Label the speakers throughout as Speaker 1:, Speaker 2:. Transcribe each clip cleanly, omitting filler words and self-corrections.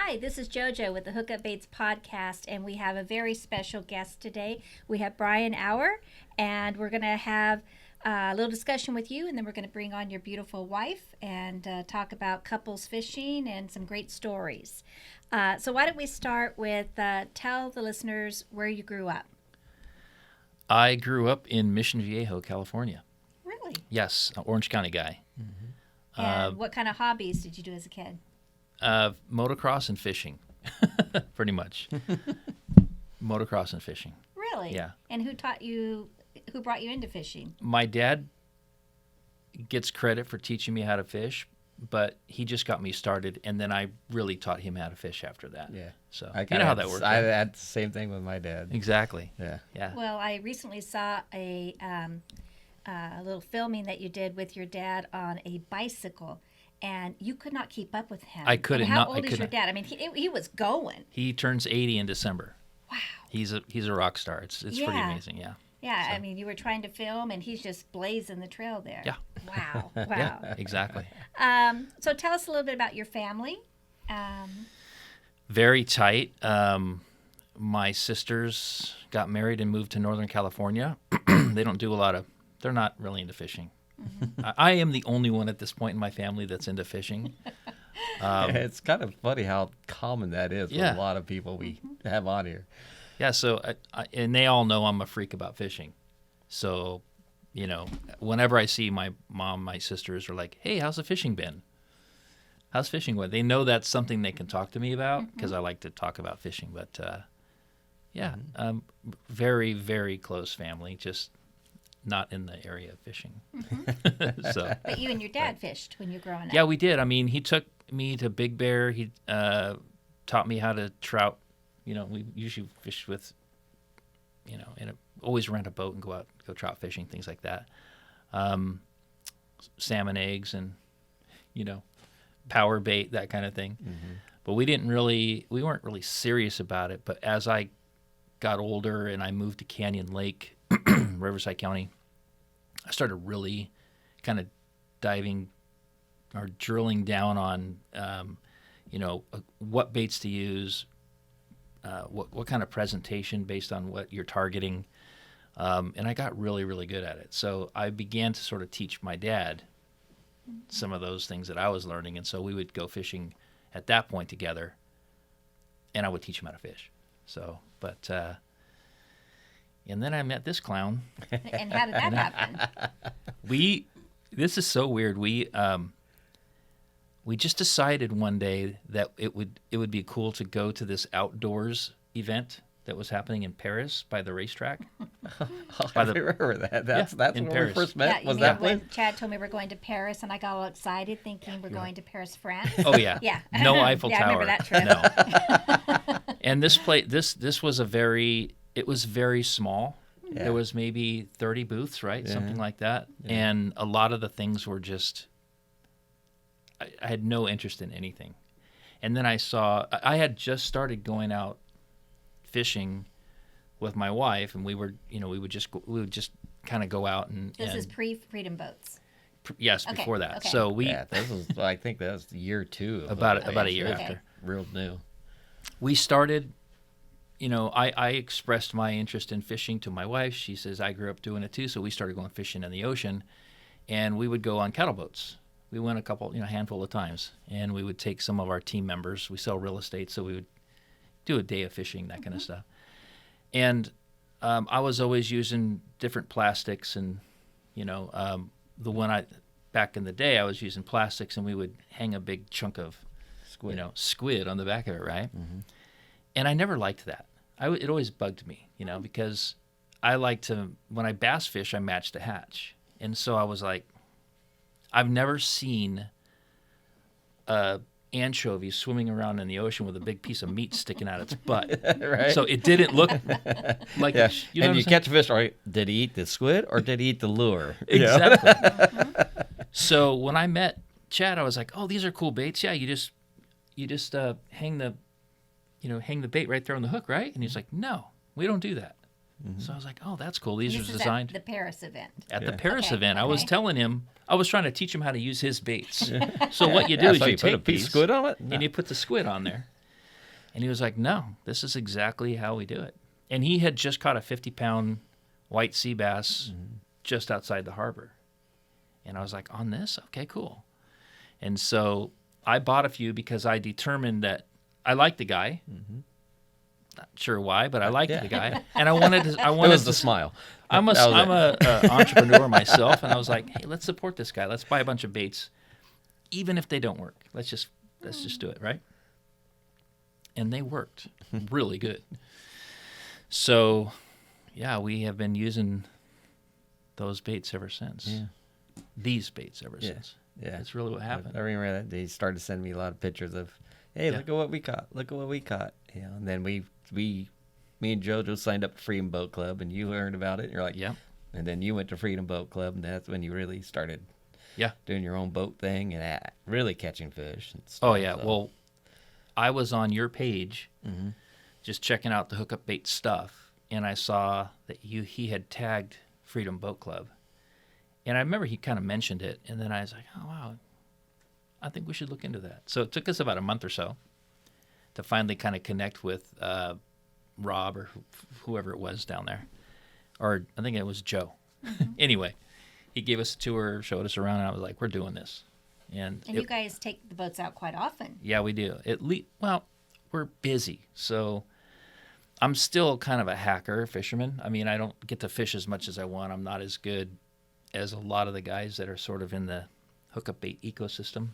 Speaker 1: Hi, this is Jojo with the Hookup Baits podcast, and we have a very special guest today. We have Byran Auer, and we're going to have a little discussion with you, and then we're going to bring on your beautiful wife and talk about couples fishing and some great stories. So why don't we start with tell the listeners where you grew up.
Speaker 2: I grew up in Mission Viejo, California.
Speaker 1: Really?
Speaker 2: Yes, an Orange County guy.
Speaker 1: Mm-hmm. And what kind of hobbies did you do as a kid?
Speaker 2: Motocross and fishing, pretty much. Motocross and fishing.
Speaker 1: Really?
Speaker 2: Yeah.
Speaker 1: And who brought you into fishing?
Speaker 2: My dad gets credit for teaching me how to fish, but he just got me started, and then I really taught him how to fish after that.
Speaker 3: Yeah.
Speaker 2: So
Speaker 3: I
Speaker 2: you know how that works.
Speaker 3: I
Speaker 2: right?
Speaker 3: had the same thing with my dad.
Speaker 2: Exactly.
Speaker 3: Yeah.
Speaker 2: Yeah.
Speaker 1: Well, I recently saw a little filming that you did with your dad on a bicycle, and you could not keep up with him.
Speaker 2: I couldn't.
Speaker 1: How
Speaker 2: not,
Speaker 1: old
Speaker 2: I
Speaker 1: is
Speaker 2: couldn't.
Speaker 1: your dad? I mean, he was going.
Speaker 2: He turns 80 in December.
Speaker 1: Wow.
Speaker 2: He's a rock star. It's pretty amazing. Yeah.
Speaker 1: Yeah,
Speaker 2: So.
Speaker 1: I mean, you were trying to film, and he's just blazing the trail there.
Speaker 2: Yeah.
Speaker 1: Wow. Wow.
Speaker 2: Yeah. Exactly.
Speaker 1: So tell us a little bit about your family.
Speaker 2: Very tight. My sisters got married and moved to Northern California. They don't do they're not really into fishing. Mm-hmm. I am the only one at this point in my family that's into fishing.
Speaker 3: It's kind of funny how common that is with
Speaker 2: Yeah.
Speaker 3: a lot of people we have on here.
Speaker 2: Yeah, so, and they all know I'm a freak about fishing. So, whenever I see my mom, my sisters are like, hey, how's the fishing been? How's fishing going? They know that's something they can talk to me about because I like to talk about fishing. But, very, very close family, just not in the area of fishing.
Speaker 1: Mm-hmm.
Speaker 2: So,
Speaker 1: But you and your dad fished when you were growing up.
Speaker 2: yeah, we did. I mean, he took me to Big Bear. He taught me how to trout. We usually fish with, always rent a boat and go trout fishing, things like that. Salmon eggs and, power bait, that kind of thing. Mm-hmm. But we weren't really serious about it. But as I got older and I moved to Canyon Lake, Riverside County, I started really kind of diving or drilling down on, what baits to use, what kind of presentation based on what you're targeting. And I got really, really good at it. So I began to sort of teach my dad some of those things that I was learning. And so we would go fishing at that point together, and I would teach him how to fish. So, and then I met this clown.
Speaker 1: And how did that happen?
Speaker 2: This is so weird. We just decided one day that it would be cool to go to this outdoors event that was happening in Paris by the racetrack.
Speaker 3: I remember that. That's
Speaker 2: in
Speaker 3: when
Speaker 2: Paris.
Speaker 3: we first met.
Speaker 1: Yeah,
Speaker 3: Was
Speaker 1: you
Speaker 3: that
Speaker 1: mean when
Speaker 3: when?
Speaker 1: Chad told me we're going to Paris, and I got all excited thinking we're going to Paris, France?
Speaker 2: Oh yeah.
Speaker 1: Yeah.
Speaker 2: No Eiffel
Speaker 1: Yeah, I
Speaker 2: Tower.
Speaker 1: remember that trip.
Speaker 2: No. And this was it was very small.
Speaker 3: Yeah.
Speaker 2: There was maybe 30 booths, right?
Speaker 3: Yeah.
Speaker 2: Something like that.
Speaker 3: Yeah.
Speaker 2: And a lot of the things were just, I had no interest in anything. And then I had just started going out fishing with my wife, and we would just kind of go out and.
Speaker 1: This is pre-Freedom Boats.
Speaker 2: Yes,
Speaker 1: Okay,
Speaker 2: before that.
Speaker 1: okay.
Speaker 2: So
Speaker 3: This was. I think that was year 2.
Speaker 2: About a year
Speaker 1: Okay.
Speaker 2: after.
Speaker 3: Real new.
Speaker 2: We started. I expressed my interest in fishing to my wife. She says I grew up doing it too, so we started going fishing in the ocean, and we would go on cattle boats. We went a handful of times, and we would take some of our team members. We sell real estate, so we would do a day of fishing, that kind of stuff. And I was always using different plastics, and the one back in the day I was using plastics, and we would hang a big chunk of squid on the back of it, right? Mm-hmm. And I never liked that. It always bugged me, because I like to, when I bass fish, I match the hatch. And so I was like, I've never seen anchovy swimming around in the ocean with a big piece of meat sticking out its butt.
Speaker 3: Right.
Speaker 2: So it didn't look like
Speaker 3: Yeah.
Speaker 2: and
Speaker 3: you catch a fish, or did he eat the squid or did he eat the lure?
Speaker 2: Exactly. Mm-hmm. So when I met Chad, I was like, "Oh, these are cool baits. Yeah, you just hang the bait right there on the hook, right?" And he's like, "No, we don't do that." Mm-hmm. So I was like, "Oh, that's cool. These
Speaker 1: This
Speaker 2: are
Speaker 1: is
Speaker 2: designed
Speaker 1: at the Paris event.
Speaker 2: at the
Speaker 3: Yeah.
Speaker 2: Paris
Speaker 1: Okay,
Speaker 2: event." I was
Speaker 1: okay.
Speaker 2: telling him, I was trying to teach him how to use his baits. So what you do is
Speaker 3: So
Speaker 2: you
Speaker 3: you put a
Speaker 2: take
Speaker 3: piece
Speaker 2: these
Speaker 3: of squid on it?
Speaker 2: and you put the squid on there. And he was like, no, this is exactly how we do it. And he had just caught a 50-pound white sea bass just outside the harbor. And I was like, on this? Okay, cool. And so I bought a few because I determined that I liked the guy. Not sure why, but I liked the guy. And I wanted to.
Speaker 3: It was the smile.
Speaker 2: I'm a entrepreneur myself, and I was like, hey, let's support this guy. Let's buy a bunch of baits, even if they don't work. Let's just do it, right? And they worked really good. So, yeah, we have been using those baits ever since.
Speaker 3: Yeah.
Speaker 2: These baits ever since.
Speaker 3: Yeah.
Speaker 2: That's really what happened.
Speaker 3: I remember that they started sending me a lot of pictures of, hey, look at what we caught. Look at what we caught. You know, and then me and Jojo signed up for Freedom Boat Club, and you learned about it. And you're like,
Speaker 2: Yeah.
Speaker 3: And then you went to Freedom Boat Club, and that's when you really started doing your own boat thing and really catching fish and stuff.
Speaker 2: Oh, yeah. So. Well, I was on your page just checking out the Hookup Baits stuff, and I saw that he had tagged Freedom Boat Club. And I remember he kind of mentioned it, and then I was like, oh, wow, I think we should look into that. So it took us about a month or so to finally kind of connect with Rob or whoever it was down there. Or I think it was Joe. Anyway, he gave us a tour, showed us around, and I was like, we're doing this. And
Speaker 1: you guys take the boats out quite often.
Speaker 2: Yeah, we do. Well, we're busy, so I'm still kind of a hacker fisherman. I mean, I don't get to fish as much as I want. I'm not as good as a lot of the guys that are sort of in the hookup bait ecosystem.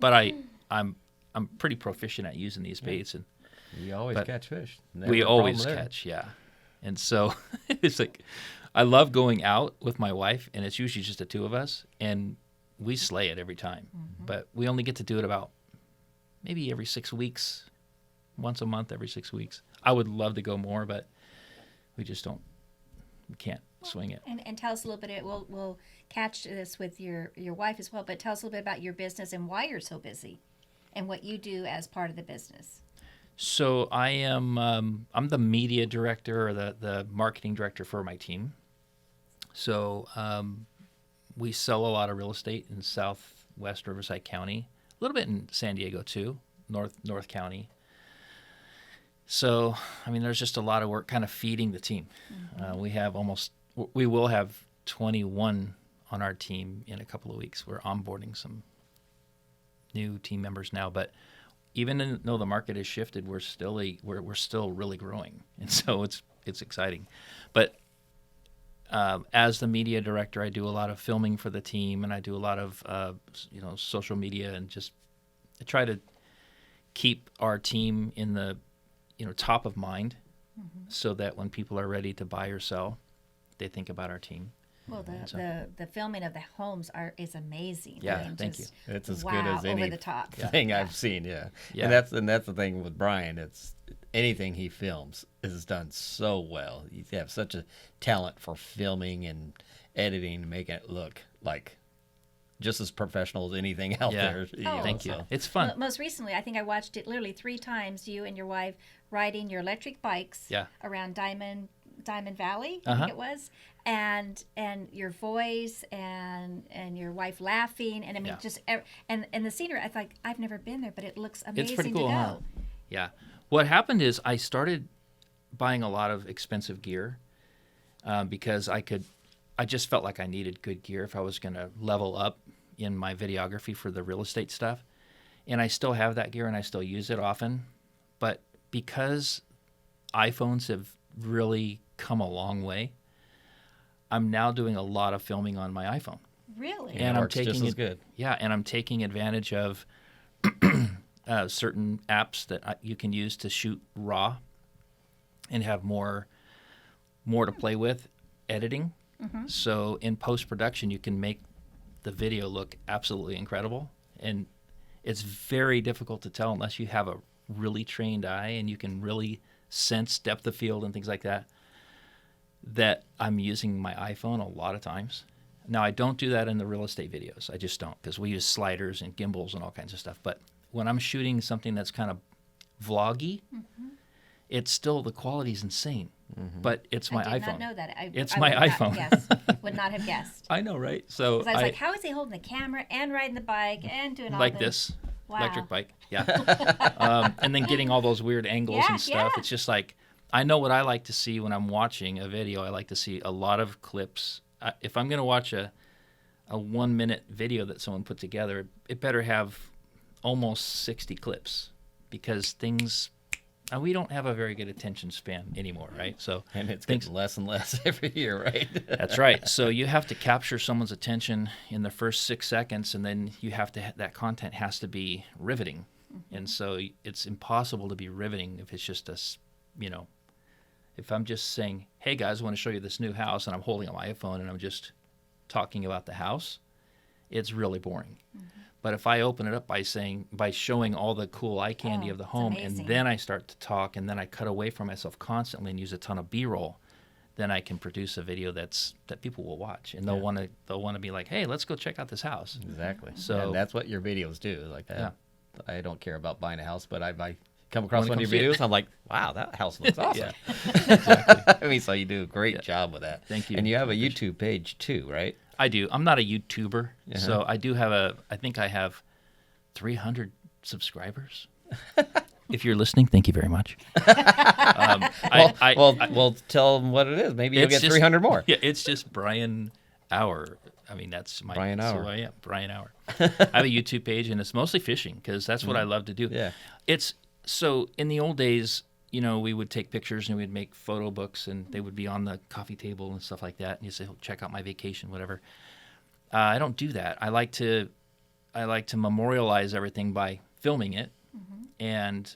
Speaker 2: But I'm pretty proficient at using these baits, and
Speaker 3: you always catch fish. Never
Speaker 2: we
Speaker 3: a problem
Speaker 2: always
Speaker 3: there.
Speaker 2: catch, yeah. And so it's like I love going out with my wife, and it's usually just the two of us, and we slay it every time. But we only get to do it about maybe every 6 weeks, once a month, every 6 weeks. I would love to go more, but we just don't. We can't swing it.
Speaker 1: And tell us a little bit. We'll catch this with your wife as well. But tell us a little bit about your business and why you're so busy, and what you do as part of the business.
Speaker 2: So I am. I'm the media director or the marketing director for my team. So we sell a lot of real estate in Southwest Riverside County, a little bit in San Diego too, North County. So, I mean, there's just a lot of work kind of feeding the team. We will have 21 on our team in a couple of weeks. We're onboarding some new team members now, but even though the market has shifted, we're still really growing, and so it's exciting. But as the media director, I do a lot of filming for the team, and I do a lot of social media, and just I try to keep our team in the top of mind, so that when people are ready to buy or sell, they think about our team.
Speaker 1: Well, the filming of the homes is amazing.
Speaker 2: Yeah, thank you.
Speaker 3: It's as good as any
Speaker 1: over the top
Speaker 3: thing I've seen. Yeah. And that's the thing with Brian. It's anything he films is done so well. You have such a talent for filming and editing, making it look like just as professional as anything out there.
Speaker 2: Thank you. It's fun.
Speaker 1: Most recently, I think I watched it literally 3 times. You and your wife riding your electric bikes around Diamond Valley, I think it was, and your voice and your wife laughing, and I mean just and the scenery. I thought, I've never been there, but it looks amazing.
Speaker 2: It's pretty cool,
Speaker 1: to go.
Speaker 2: huh? Yeah. What happened is I started buying a lot of expensive gear because I just felt like I needed good gear if I was going to level up in my videography for the real estate stuff. And I still have that gear and I still use it often. But because iPhones have really come a long way, I'm now doing a lot of filming on my iPhone.
Speaker 1: Really?
Speaker 2: And
Speaker 3: it works just as good.
Speaker 2: Yeah, and I'm taking advantage of certain apps that you can use to shoot raw and have more to play with editing. So in post-production, you can make the video look absolutely incredible. And it's very difficult to tell unless you have a really trained eye and you can really sense depth of field and things like that, that I'm using my iPhone a lot of times. Now, I don't do that in the real estate videos. I just don't, because we use sliders and gimbals and all kinds of stuff. But when I'm shooting something that's kind of vloggy, it's still, the quality's insane. But it's my iPhone.
Speaker 1: I did not know that.
Speaker 2: It's
Speaker 1: I
Speaker 2: my
Speaker 1: would
Speaker 2: iPhone.
Speaker 1: Would not have guessed.
Speaker 2: I know, right? So
Speaker 1: 'Cause I was like, how is he holding the camera and riding the bike and doing all
Speaker 2: like this?
Speaker 1: Wow.
Speaker 2: Electric bike, yeah. And then getting all those weird angles
Speaker 1: Yeah,
Speaker 2: and stuff.
Speaker 1: yeah.
Speaker 2: It's just like, I know what I like to see when I'm watching a video. I like to see a lot of clips. If I'm going to watch a 1 minute video that someone put together, it better have almost 60 clips, because we don't have a very good attention span anymore, right? So
Speaker 3: And it's getting less and less every year, right?
Speaker 2: that's right. So you have to capture someone's attention in the first 6 seconds, and then you have to that content has to be riveting. And so it's impossible to be riveting if it's just if I'm just saying, "Hey guys, I want to show you this new house," and I'm holding up my iPhone and I'm just talking about the house, it's really boring. But if I open it up by showing all the cool eye candy of the home, and
Speaker 1: amazing.
Speaker 2: then I start to talk, and then I cut away from myself constantly and use a ton of B-roll, then I can produce a video that people will watch, and they'll want to be like, "Hey, let's go check out this house."
Speaker 3: Exactly.
Speaker 2: So-
Speaker 3: and that's what your videos do. Like that.
Speaker 2: Yeah.
Speaker 3: I don't care about buying a house, but I come across
Speaker 2: Wanna
Speaker 3: one of
Speaker 2: come
Speaker 3: your
Speaker 2: see it.
Speaker 3: videos, I'm like, wow, that house looks awesome.
Speaker 2: Exactly.
Speaker 3: I mean, so you do a great job with that.
Speaker 2: Thank you.
Speaker 3: And you have a YouTube page too, right?
Speaker 2: I do. I'm not a YouTuber, so I do have I think I have 300 subscribers. If you're listening, thank you very much.
Speaker 3: Well, tell them what it is. Maybe you'll
Speaker 2: It's
Speaker 3: get
Speaker 2: just-
Speaker 3: 300 more.
Speaker 2: Yeah, it's just Byran Auer. I mean, that's my
Speaker 3: Byran
Speaker 2: that's
Speaker 3: Auer.
Speaker 2: who I am, Byran Auer. I have a YouTube page, and it's mostly fishing, because that's what I love to do.
Speaker 3: Yeah.
Speaker 2: It's so in the old days, we would take pictures and we'd make photo books, and they would be on the coffee table and stuff like that. And you say, "Oh, check out my vacation," whatever. I don't do that. I like to memorialize everything by filming it, and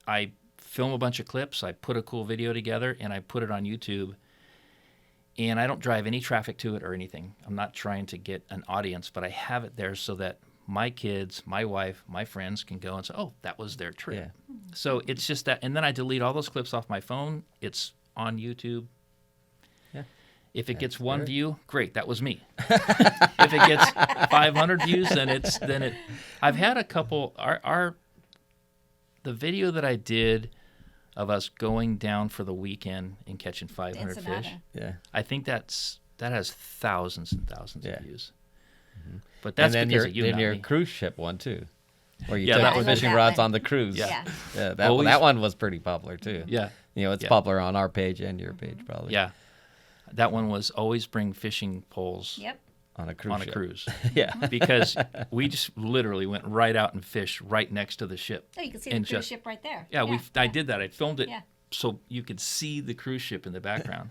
Speaker 2: I film a bunch of clips. I put a cool video together, and I put it on YouTube. And I don't drive any traffic to it or anything. I'm not trying to get an audience, but I have it there so that my kids, my wife, my friends can go and say, "Oh, that was their trip."
Speaker 3: Yeah.
Speaker 2: So it's just that, and then I delete all those clips off my phone. It's on YouTube.
Speaker 3: Yeah.
Speaker 2: If it gets
Speaker 3: That's
Speaker 2: one
Speaker 3: great.
Speaker 2: view, great, that was me. If it gets 500 views, then I've had a couple. The video that I did of us going down for the weekend and catching 500 fish.
Speaker 1: Ensenada.
Speaker 3: Yeah.
Speaker 2: I think that has thousands and thousands
Speaker 3: Yeah.
Speaker 2: of views. But that's
Speaker 3: and then
Speaker 2: because of you,
Speaker 3: then
Speaker 2: not
Speaker 3: your
Speaker 2: me.
Speaker 3: cruise ship one too, where you
Speaker 2: Yeah,
Speaker 3: took
Speaker 2: that
Speaker 3: the
Speaker 2: was-
Speaker 3: fishing
Speaker 1: I love
Speaker 3: rods
Speaker 1: that
Speaker 3: on the cruise.
Speaker 1: Yeah.
Speaker 3: Yeah,
Speaker 2: Always-
Speaker 3: that one was pretty popular too.
Speaker 2: Yeah,
Speaker 3: It's
Speaker 2: Yeah.
Speaker 3: popular on our page and your page probably.
Speaker 2: yeah. That one was always bring fishing poles
Speaker 1: Yep.
Speaker 3: On a cruise
Speaker 2: on a
Speaker 3: ship.
Speaker 2: cruise,
Speaker 3: Yeah.
Speaker 2: because we just literally went right out and fished right next to the ship.
Speaker 1: Oh, you can see the
Speaker 2: And
Speaker 1: cruise
Speaker 2: just-
Speaker 1: ship right there.
Speaker 2: Yeah, I did that. I filmed it
Speaker 1: Yeah.
Speaker 2: so you could see the cruise ship in the background.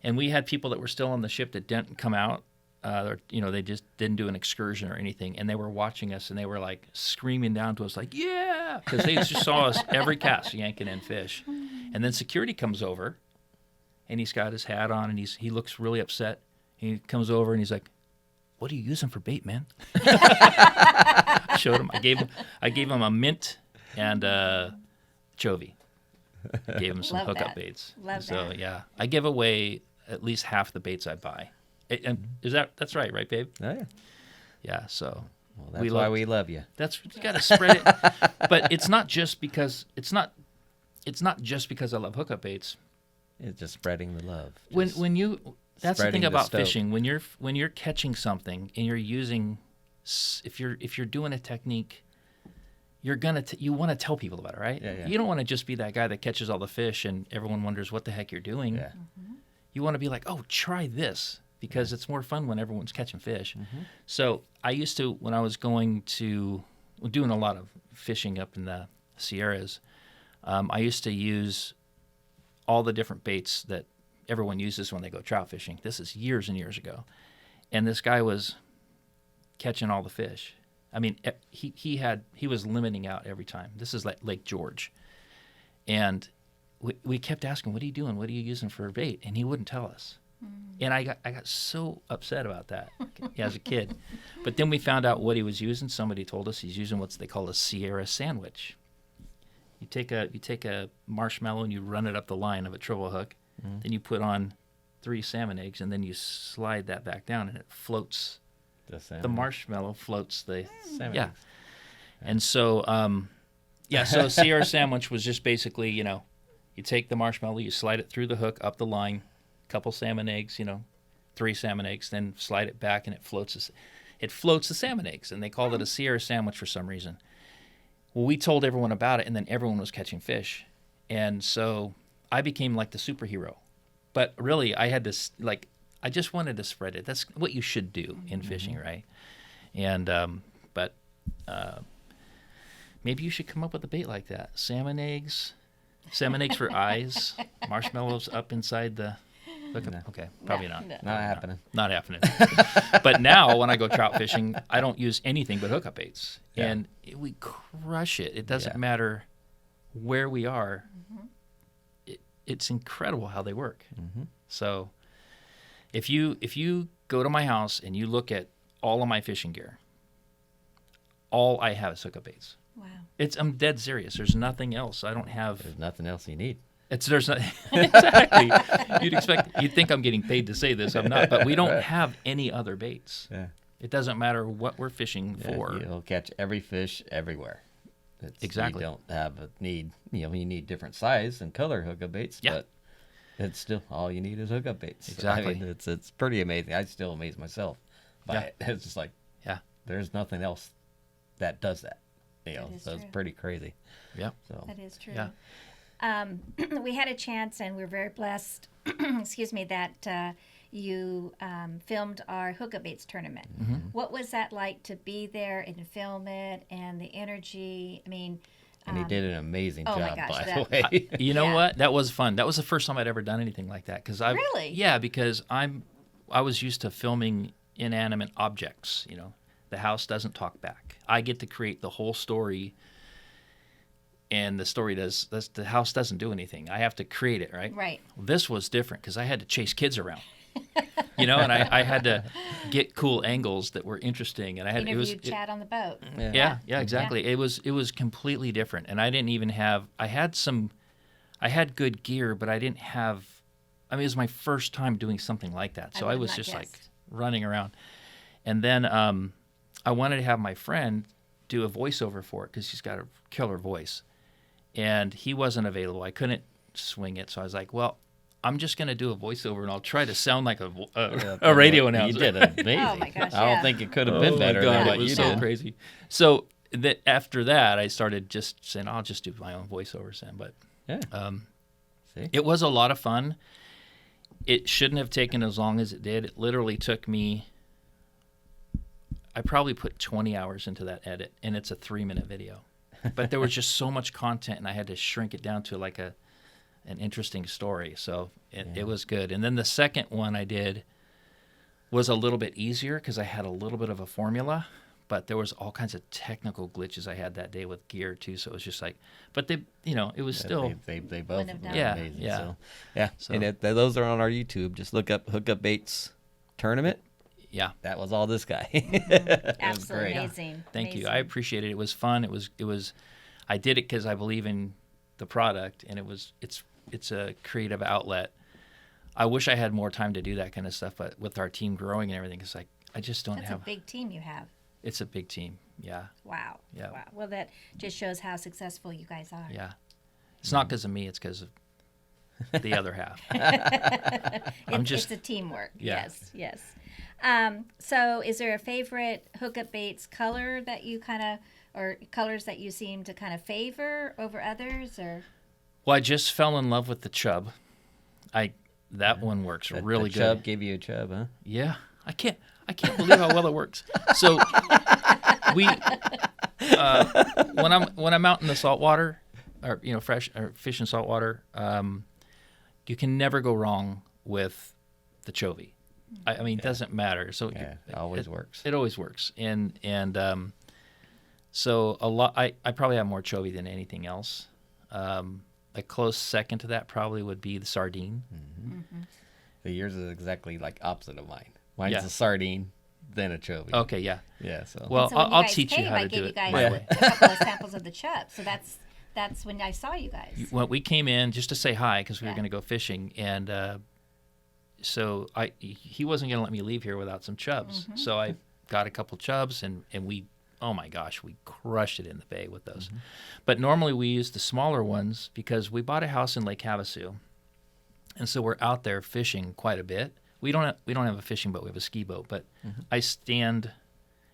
Speaker 2: And we had people that were still on the ship that didn't come out. They just didn't do an excursion or anything, and they were watching us, and they were like screaming down to us, like, "Yeah!" because they just saw us every cast yanking in fish. And then security comes over, and he's got his hat on, and he looks really upset. He comes over and he's like, "What are you using for bait, man?" I showed him. I gave him a mint and chovy. Gave him some
Speaker 1: Love
Speaker 2: hookup
Speaker 1: that.
Speaker 2: baits.
Speaker 1: Love
Speaker 2: so
Speaker 1: that.
Speaker 2: yeah, I give away at least half the baits I buy. And that's right, babe?
Speaker 3: Oh, yeah.
Speaker 2: Yeah. So
Speaker 3: Well, that's
Speaker 2: We
Speaker 3: why
Speaker 2: love-
Speaker 3: we love you.
Speaker 2: you got to spread it. But it's not just because I love hookup baits.
Speaker 3: It's just spreading the love.
Speaker 2: When you that's the
Speaker 3: spreading
Speaker 2: thing
Speaker 3: the
Speaker 2: about
Speaker 3: stoke.
Speaker 2: fishing, when you're catching something and you're using if you're doing a technique, you want to tell people about it, right?
Speaker 3: Yeah, yeah.
Speaker 2: You don't want to just be that guy that catches all the fish and everyone wonders what the heck you're doing.
Speaker 3: Yeah.
Speaker 2: You want to be like, "Oh, try this," because it's more fun when everyone's catching fish. So I used to, when I was doing a lot of fishing up in the Sierras, I used to use all the different baits that everyone uses when they go trout fishing. This is years and years ago. And this guy was catching all the fish. I mean, he was limiting out every time. This is like Lake George. And we kept asking, "What are you doing? What are you using for bait?" And he wouldn't tell us. And I got so upset about that as a kid. But then we found out what he was using. Somebody told us he's using what they call a Sierra sandwich. You take a marshmallow and you run it up the line of a triple hook. Then you put on 3 salmon eggs, and then you slide that back down, and it floats. The marshmallow floats the
Speaker 3: salmon
Speaker 2: yeah.
Speaker 3: eggs.
Speaker 2: And so so Sierra sandwich was just basically, you take the marshmallow, you slide it through the hook up the line, couple salmon eggs, 3 salmon eggs, then slide it back and it floats. it floats the salmon eggs, and they called it a Sierra sandwich for some reason. Well, we told everyone about it, and then everyone was catching fish. And so I became like the superhero. But really, I had this, like, I just wanted to spread it. That's what you should do in fishing, right? And, but maybe you should come up with a bait like that. Salmon eggs for eyes, marshmallows up inside the hookup.
Speaker 3: No.
Speaker 2: Okay, probably not.
Speaker 3: Not happening.
Speaker 2: Not happening. But now when I go trout fishing, I don't use anything but hookup baits.
Speaker 3: Yeah.
Speaker 2: And we crush it. It doesn't
Speaker 3: Yeah.
Speaker 2: matter where we are. It's incredible how they work. So if you go to my house and you look at all of my fishing gear, all I have is hookup baits.
Speaker 1: Wow.
Speaker 2: I'm dead serious. There's nothing else. I don't have.
Speaker 3: There's nothing else you need.
Speaker 2: There's not exactly. You'd think I'm getting paid to say this. I'm not. But we don't have any other baits.
Speaker 3: Yeah.
Speaker 2: It doesn't matter what we're fishing for.
Speaker 3: You'll catch every fish everywhere.
Speaker 2: Exactly.
Speaker 3: You don't have a need. You need different size and color hookup baits,
Speaker 2: Yeah.
Speaker 3: but it's still all you need is hookup baits.
Speaker 2: Exactly.
Speaker 3: I mean, it's pretty amazing. I still amaze myself by it. It's just like,
Speaker 2: Yeah.
Speaker 3: there's nothing else that does that.
Speaker 1: That is
Speaker 3: So it's
Speaker 1: true.
Speaker 3: pretty crazy.
Speaker 2: Yeah.
Speaker 3: So
Speaker 1: That is true.
Speaker 2: Yeah.
Speaker 1: We had a chance, and we're very blessed, excuse me, that you filmed our Hookup Baits tournament. What was that like to be there and film it, and the energy? I mean,
Speaker 3: and he did an amazing
Speaker 1: oh my
Speaker 3: job,
Speaker 1: gosh,
Speaker 3: by
Speaker 1: that-
Speaker 3: the way.
Speaker 2: You know
Speaker 1: Yeah.
Speaker 2: what? That was fun. That was the first time I'd ever done anything like that.
Speaker 1: Really?
Speaker 2: Yeah, because I was used to filming inanimate objects. The house doesn't talk back. I get to create the whole story, and the house doesn't do anything. I have to create it, right?
Speaker 1: right.
Speaker 2: This was different because I had to chase kids around. And I had to get cool angles that were interesting, and
Speaker 1: Interviewed Chad on the boat.
Speaker 2: Yeah, exactly. It was completely different, and I didn't even have. I had good gear, but I didn't have. I mean, it was my first time doing something like that, so I
Speaker 1: would
Speaker 2: was
Speaker 1: not
Speaker 2: just like
Speaker 1: guessed.
Speaker 2: running around. And then I wanted to have my friend do a voiceover for it because he's got a killer voice, and he wasn't available. I couldn't swing it, so I was like, well, I'm just going to do a voiceover, and I'll try to sound like a radio announcer.
Speaker 3: You did amazing.
Speaker 1: Oh my gosh,
Speaker 3: I
Speaker 1: yeah.
Speaker 3: don't think it could have been better
Speaker 2: God,
Speaker 3: than
Speaker 2: it
Speaker 3: what
Speaker 2: was
Speaker 3: you
Speaker 2: so
Speaker 3: did.
Speaker 2: crazy. So after that, I started just saying, I'll just do my own voiceovers then. But
Speaker 3: Yeah. See?
Speaker 2: it was a lot of fun. It shouldn't have taken as long as it did. It literally took me, I probably put 20 hours into that edit, and it's a 3-minute video. But there was just so much content, and I had to shrink it down to like an interesting story. So it was good. And then the second one I did was a little bit easier because I had a little bit of a formula, but there was all kinds of technical glitches I had that day with gear too. So it was just like, but it was still.
Speaker 3: They both
Speaker 1: Wouldn't have
Speaker 3: were
Speaker 1: done
Speaker 2: it.
Speaker 3: amazing.
Speaker 2: Yeah,
Speaker 3: So, yeah.
Speaker 2: So-
Speaker 3: And those are on our YouTube. Just look up Hookup Baits Tournament.
Speaker 2: Yeah.
Speaker 3: That was all this guy. It was
Speaker 1: Absolutely
Speaker 3: great.
Speaker 1: amazing.
Speaker 2: Thank you.
Speaker 1: Amazing.
Speaker 2: I appreciate it. It was fun. It was. I did it because I believe in the product, and it's a creative outlet. I wish I had more time to do that kind of stuff, but with our team growing and everything, it's like I just don't
Speaker 1: That's
Speaker 2: have.
Speaker 1: a big team you have.
Speaker 2: It's a big team. Yeah,
Speaker 1: Wow.
Speaker 2: Yeah.
Speaker 1: Wow. Well, that just shows how successful you guys are.
Speaker 2: yeah. It's not because of me. It's because of the other half.
Speaker 1: It's a teamwork.
Speaker 2: Yeah.
Speaker 1: Yes. So is there a favorite Hookup Baits color that you or colors that you seem to kind of favor over others, or?
Speaker 2: Well, I just fell in love with the chub. That one works really
Speaker 3: the
Speaker 2: good.
Speaker 3: chub gave you a chub, huh?
Speaker 2: Yeah, I can't believe how well it works. So we when I'm out in the saltwater, or fresh or fish in saltwater, you can never go wrong with the chovy. I mean, it doesn't matter. So
Speaker 3: Yeah, it always works.
Speaker 2: It always works, and so a lot. I probably have more chovy than anything else. A close second to that probably would be the sardine.
Speaker 3: So yours is exactly like opposite of mine. Mine's
Speaker 2: Yeah.
Speaker 3: a sardine, then a chovy.
Speaker 2: Okay, yeah.
Speaker 3: Yeah. So.
Speaker 2: Well,
Speaker 1: So when you
Speaker 2: I'll
Speaker 1: guys
Speaker 2: teach you
Speaker 1: came,
Speaker 2: how
Speaker 1: I
Speaker 2: to
Speaker 1: gave
Speaker 2: do
Speaker 1: you
Speaker 2: it
Speaker 1: guys
Speaker 2: my
Speaker 3: Yeah.
Speaker 2: way.
Speaker 1: a couple of samples of the chub. So that's when I saw you guys.
Speaker 2: When we came in just to say hi because we were
Speaker 1: Yeah.
Speaker 2: going to go fishing, and so he wasn't going to let me leave here without some chubs. So I got a couple chubs, and we, oh my gosh, we crushed it in the bay with those. But normally we use the smaller ones because we bought a house in Lake Havasu, and so we're out there fishing quite a bit. We don't have a fishing boat; we have a ski boat. But I stand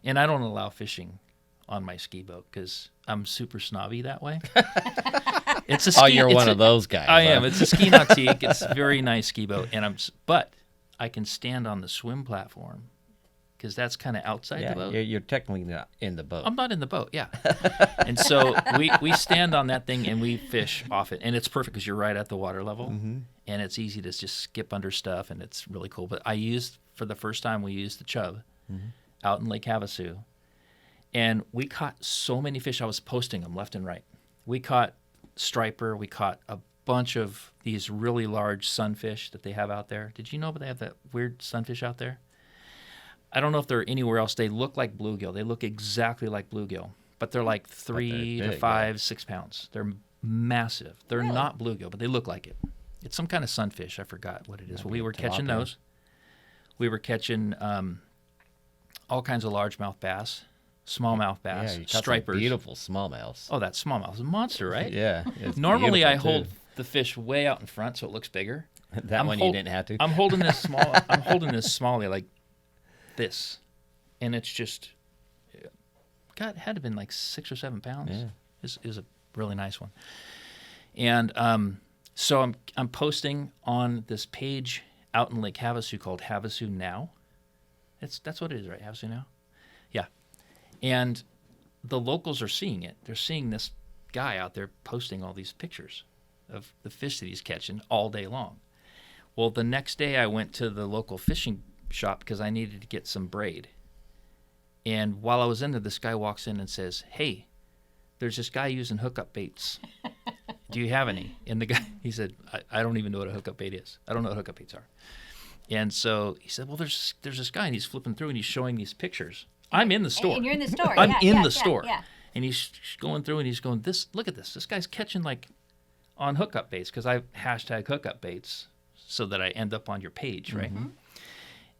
Speaker 2: And I don't allow fishing on my ski boat because I'm super snobby that way. It's a ski,
Speaker 3: Oh, you're one of those guys.
Speaker 2: I
Speaker 3: huh?
Speaker 2: am. It's a ski nautique. It's a very nice ski boat, but I can stand on the swim platform because that's kind of outside
Speaker 3: Yeah,
Speaker 2: the boat.
Speaker 3: you're technically not in the boat.
Speaker 2: I'm not in the boat, yeah. And so we stand on that thing and we fish off it, and it's perfect because you're right at the water level, and it's easy to just skip under stuff, and it's really cool. But for the first time, we used the chub out in Lake Havasu, and we caught so many fish. I was posting them left and right. We caught striper. We caught a bunch of these really large sunfish that they have out there. Did you know they have that weird sunfish out there? I don't know if they're anywhere else. They look like bluegill. They look exactly like bluegill, but they're like 3 to 5, 6 pounds. They're massive. They're not bluegill, but they look like it. It's some kind of sunfish. I forgot what it is. But we were catching those. We were catching all kinds of largemouth bass, smallmouth bass,
Speaker 3: Yeah, you caught some
Speaker 2: stripers.
Speaker 3: beautiful smallmouths.
Speaker 2: Oh, that smallmouth is a monster, right?
Speaker 3: Yeah. it's
Speaker 2: Normally, I
Speaker 3: beautiful,
Speaker 2: hold
Speaker 3: too.
Speaker 2: the fish way out in front so it looks bigger.
Speaker 3: that one you didn't have to.
Speaker 2: I'm holding this small. I'm holding this smallie like this, and it's just, God, it had to have been like 6 or 7 pounds.
Speaker 3: Yeah.
Speaker 2: Is a really nice one. And so I'm posting on this page out in Lake Havasu called Havasu Now. That's what it is, right? Havasu Now. Yeah. And the locals are seeing it. They're seeing this guy out there posting all these pictures of the fish that he's catching all day long. Well, the next day I went to the local fishing shop because I needed to get some braid. And while I was in there, this guy walks in and says, "Hey, there's this guy using hookup baits. Do you have any?" And the guy, he said, I don't even know what a hookup bait is. I don't know what hookup baits are. And so he said, well, there's this guy, and he's flipping through, and he's showing these pictures. I'm in the store.
Speaker 1: And you're in the store.
Speaker 2: I'm
Speaker 1: yeah,
Speaker 2: in
Speaker 1: yeah,
Speaker 2: the
Speaker 1: yeah,
Speaker 2: store.
Speaker 1: Yeah.
Speaker 2: And he's going through, and he's going, look at this. This guy's catching, like, on hookup baits, because I hashtag hookup baits so that I end up on your page, right?
Speaker 1: Mm-hmm.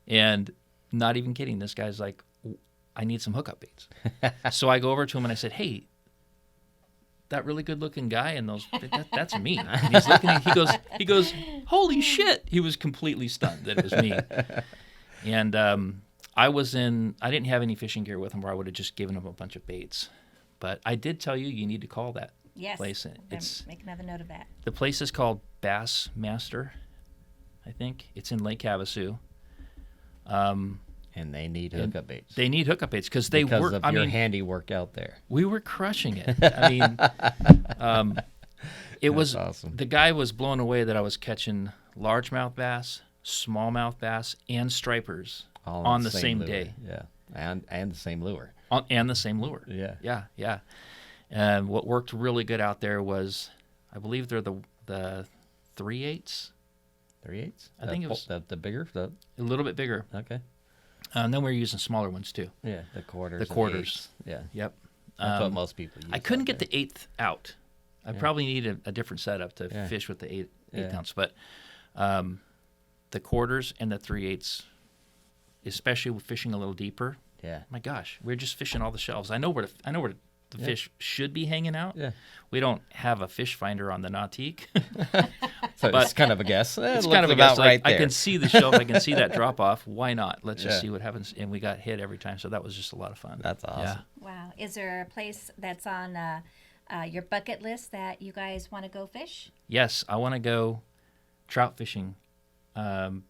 Speaker 2: And not even kidding, this guy's like, I need some hookup baits. So I go over to him, and I said, hey, that really good-looking guy and that's me. And he's looking, he goes, holy shit! He was completely stunned that it was me. And I didn't have any fishing gear with him, or I would have just given him a bunch of baits. But I did tell you need to call that place.
Speaker 1: Make another note of that.
Speaker 2: The place is called Bass Master, I think. It's in Lake Havasu.
Speaker 3: And they need hookup baits.
Speaker 2: They need hookup baits because they
Speaker 3: because
Speaker 2: work.
Speaker 3: of your handiwork out there.
Speaker 2: We were crushing it. I mean, it was
Speaker 3: awesome.
Speaker 2: The guy was blown away that I was catching largemouth bass, smallmouth bass, and stripers
Speaker 3: All
Speaker 2: on the same
Speaker 3: lure.
Speaker 2: day.
Speaker 3: Yeah, and the same lure.
Speaker 2: And the same lure.
Speaker 3: Yeah.
Speaker 2: Yeah. And what worked really good out there was, I believe they're the 3/8.
Speaker 3: 3/8.
Speaker 2: I think it was
Speaker 3: the bigger.
Speaker 2: a little bit bigger.
Speaker 3: Okay.
Speaker 2: And then we were using smaller ones too.
Speaker 3: Yeah, the quarters.
Speaker 2: The quarters.
Speaker 3: And eighths. Yeah.
Speaker 2: Yep.
Speaker 3: That's what most people use.
Speaker 2: I couldn't
Speaker 3: out
Speaker 2: get
Speaker 3: there.
Speaker 2: the 1/8 out. I probably need a different setup to
Speaker 3: Yeah.
Speaker 2: fish with the 8
Speaker 3: Yeah.
Speaker 2: ounce. But the quarters and the 3/8, especially with fishing a little deeper.
Speaker 3: Yeah.
Speaker 2: My gosh, we're just fishing all the shelves. I know where the fish should be hanging out.
Speaker 3: Yeah.
Speaker 2: We don't have a fish finder on the nautique.
Speaker 3: So
Speaker 2: But
Speaker 3: it's kind of a guess.
Speaker 2: It's
Speaker 3: It
Speaker 2: kind of
Speaker 3: looks
Speaker 2: a guess.
Speaker 3: about right
Speaker 2: I
Speaker 3: there.
Speaker 2: can see the shelf. I can see that drop off. Why not? Let's just
Speaker 3: Yeah.
Speaker 2: see what happens. And we got hit every time, so that was just a lot of fun.
Speaker 3: That's awesome.
Speaker 2: Yeah.
Speaker 1: Wow. Is there a place that's on your bucket list that you guys want to go fish?
Speaker 2: Yes, I want to go trout fishing. Where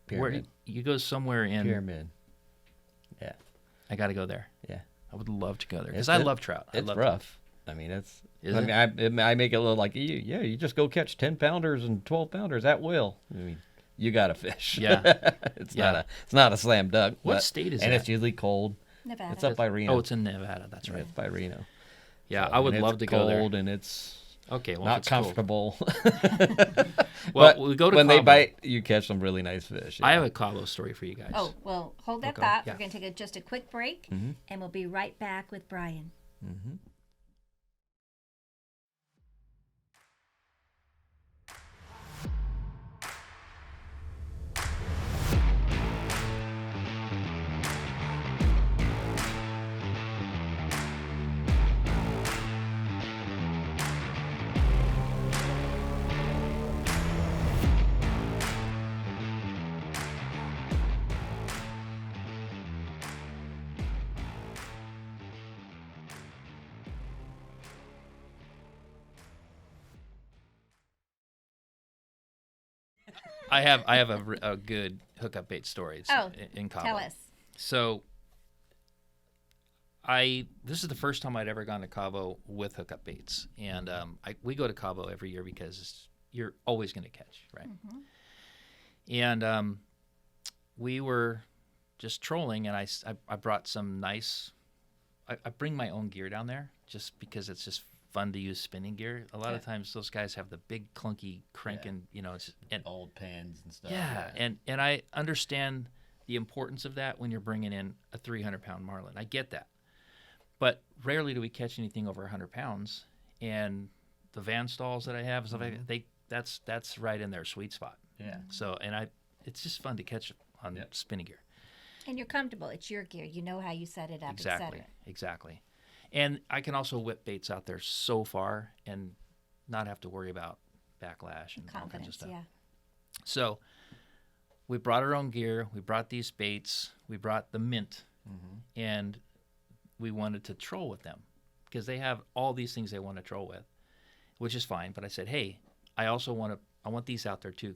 Speaker 3: Pyramid.
Speaker 2: you go somewhere in.
Speaker 3: Pyramid. Yeah.
Speaker 2: I got to go there.
Speaker 3: Yeah.
Speaker 2: I would love to go there because
Speaker 3: It's-
Speaker 2: I love trout. I
Speaker 3: It's
Speaker 2: love
Speaker 3: rough. I mean, it's.
Speaker 2: Is
Speaker 3: I
Speaker 2: it?
Speaker 3: mean, I make it a little like you just go catch 10-pounders and 12-pounders at will. I mean, you got to fish.
Speaker 2: Yeah.
Speaker 3: it's
Speaker 2: Yeah.
Speaker 3: not a slam dunk.
Speaker 2: What
Speaker 3: but-
Speaker 2: state is
Speaker 3: and
Speaker 2: that?
Speaker 3: it's usually cold.
Speaker 1: Nevada.
Speaker 3: It's up by Reno.
Speaker 2: Oh, it's in Nevada. That's right.
Speaker 3: It's by Reno.
Speaker 2: Yeah,
Speaker 3: So,
Speaker 2: I would
Speaker 3: and
Speaker 2: love
Speaker 3: it's
Speaker 2: to go there.
Speaker 3: cold and it's
Speaker 2: Okay, well, if
Speaker 3: not
Speaker 2: it's cold.
Speaker 3: comfortable.
Speaker 2: Well,
Speaker 3: But
Speaker 2: we go to
Speaker 3: when they
Speaker 2: Cabo.
Speaker 3: bite, you catch some really nice fish.
Speaker 2: I
Speaker 3: yeah.
Speaker 2: have a Cabo story for you guys.
Speaker 1: Oh, well, hold that
Speaker 2: Okay.
Speaker 1: thought.
Speaker 2: Yeah.
Speaker 1: We're going to take just a quick break,
Speaker 3: Mm-hmm.
Speaker 1: and we'll be right back with Brian.
Speaker 3: Mm-hmm.
Speaker 2: I have a good hookup bait story in Cabo.
Speaker 1: Tell us.
Speaker 2: So this is the first time I'd ever gone to Cabo with hookup baits, and we go to Cabo every year because you're always going to catch, right? Mm-hmm. And we were just trolling, and I brought some nice. I bring my own gear down there just because it's just fun to use spinning gear. A lot of times those guys have the big clunky cranking, and
Speaker 3: old pens and stuff.
Speaker 2: Yeah, and I understand the importance of that when you're bringing in a 300-pound marlin. I get that. But rarely do we catch anything over 100 pounds, and the van stalls that I have, stuff like that, that's right in their sweet spot.
Speaker 3: Yeah.
Speaker 2: So, it's just fun to catch on spinning gear.
Speaker 1: And you're comfortable. It's your gear. You know how you set it up,
Speaker 2: Exactly. And I can also whip baits out there so far and not have to worry about backlash and all kinds of stuff.
Speaker 1: Yeah.
Speaker 2: So we brought our own gear. We brought these baits. We brought the mint, and we wanted to troll with them because they have all these things they want to troll with, which is fine. But I said, hey, I also want these out there too,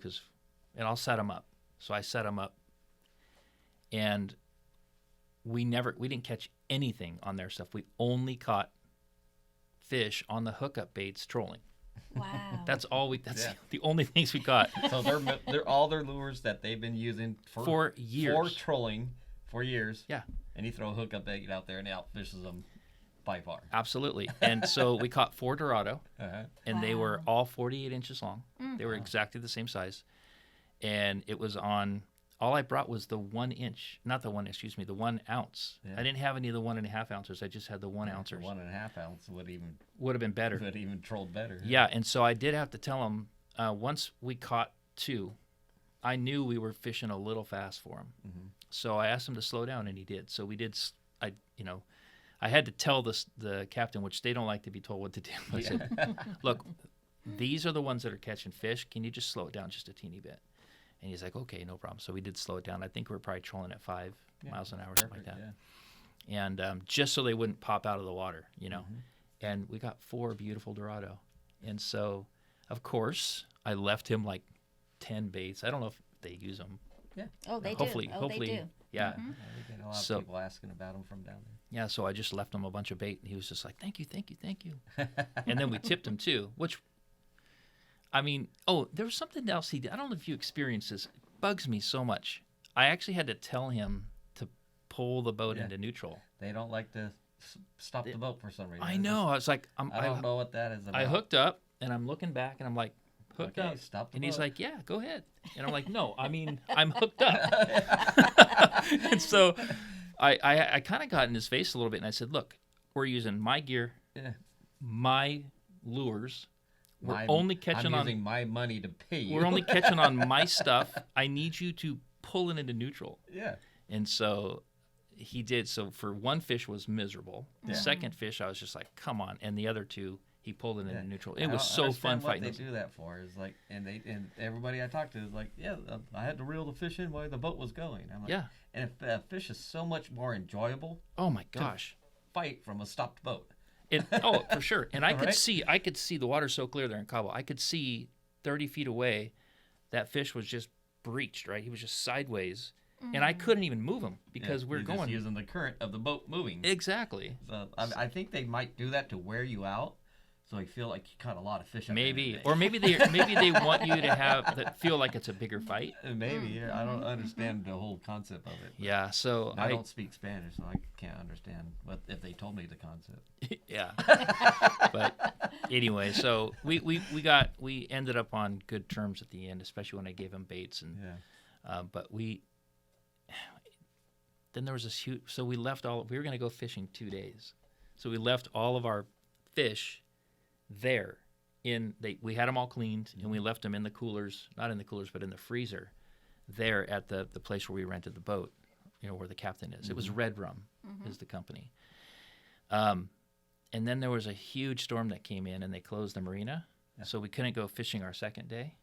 Speaker 2: and I'll set them up. So I set them up, and we didn't catch anything on their stuff. We only caught fish on the hookup baits trolling.
Speaker 1: Wow.
Speaker 2: That's the only things we caught.
Speaker 3: So they're all their lures that they've been using
Speaker 2: for years.
Speaker 3: For trolling for years.
Speaker 2: Yeah.
Speaker 3: And you throw a hookup bait out there and it outfishes them by far.
Speaker 2: Absolutely. And so we caught 4 Dorado, and they were all 48 inches long. They were exactly the same size. And it was all I brought was the 1 inch, not the 1 inch, excuse me, the 1 ounce. Yeah. I didn't have any of the 1.5 ounces. I just had the 1 ouncers.
Speaker 3: 1.5 ounce would
Speaker 2: have been better.
Speaker 3: Would even trolled better.
Speaker 2: Yeah. And so I did have to tell them, once we caught 2, I knew we were fishing a little fast for him. Mm-hmm. So I asked him to slow down, and he did. So we did. I had to tell the captain, which they don't like to be told what to do. I said, look, these are the ones that are catching fish. Can you just slow it down just a teeny bit? And he's like, okay, no problem. So we did slow it down. I think we were probably trolling at 5 miles an hour, something like that. Yeah. And just so they wouldn't pop out of the water, Mm-hmm. And we got 4 beautiful Dorado. And so, of course, I left him like 10 baits. I don't know if they use them.
Speaker 1: Yeah. Oh, they
Speaker 2: hopefully,
Speaker 1: do.
Speaker 2: Hopefully,
Speaker 1: they do.
Speaker 2: Yeah.
Speaker 3: Mm-hmm. We get a lot of people asking about them from down there.
Speaker 2: Yeah, so I just left him a bunch of bait, and he was just like, thank you. And then we tipped him, too, which, there was something else he did. I don't know if you experienced this. It bugs me so much. I actually had to tell him to pull the boat into neutral.
Speaker 3: They don't like to stop the boat for some reason.
Speaker 2: I know. I was like,
Speaker 3: I don't know what that is about.
Speaker 2: I hooked up, and I'm looking back, and I'm like, hooked up.
Speaker 3: Stop the
Speaker 2: and
Speaker 3: boat.
Speaker 2: He's like, yeah, go ahead. And I'm like, no, I'm hooked up. And so I kind of got in his face a little bit, and I said, look, we're using my gear, my lures. We're only catching
Speaker 3: I'm using my money to pay you.
Speaker 2: We're only catching on my stuff. I need you to pull it into neutral.
Speaker 3: Yeah.
Speaker 2: And so he did. So for one fish was miserable. The second fish, I was just like, come on. And the other 2, he pulled it into neutral. It was so fun fighting.
Speaker 3: What they do that for is like, and everybody I talked to is like, I had to reel the fish in while the boat was going. I'm like, and if a fish is so much more enjoyable.
Speaker 2: Oh my gosh.
Speaker 3: To fight from a stopped boat.
Speaker 2: For sure. And I could see the water so clear there in Cabo. I could see 30 feet away that fish was just breached, right? He was just sideways. Mm-hmm. And I couldn't even move him because we're going.
Speaker 3: Just using the current of the boat moving.
Speaker 2: Exactly.
Speaker 3: So I think they might do that to wear you out. So I feel like you caught a lot of fish.
Speaker 2: Maybe, or maybe they want you to feel like it's a bigger fight.
Speaker 3: Maybe, I don't understand the whole concept of it.
Speaker 2: Yeah, so
Speaker 3: I don't speak Spanish, so I can't understand. But if they told me the concept,
Speaker 2: yeah. But anyway, so we ended up on good terms at the end, especially when I gave him baits but then there was this huge. So we left we were going to go fishing 2 days, so we left all of our fish there we had them all cleaned, and we left them in the coolers, not in the coolers but in the freezer there at the place where we rented the boat, where the captain is. It was Red Rum is the company. And then there was a huge storm that came in, and they closed the marina, so we couldn't go fishing our second day,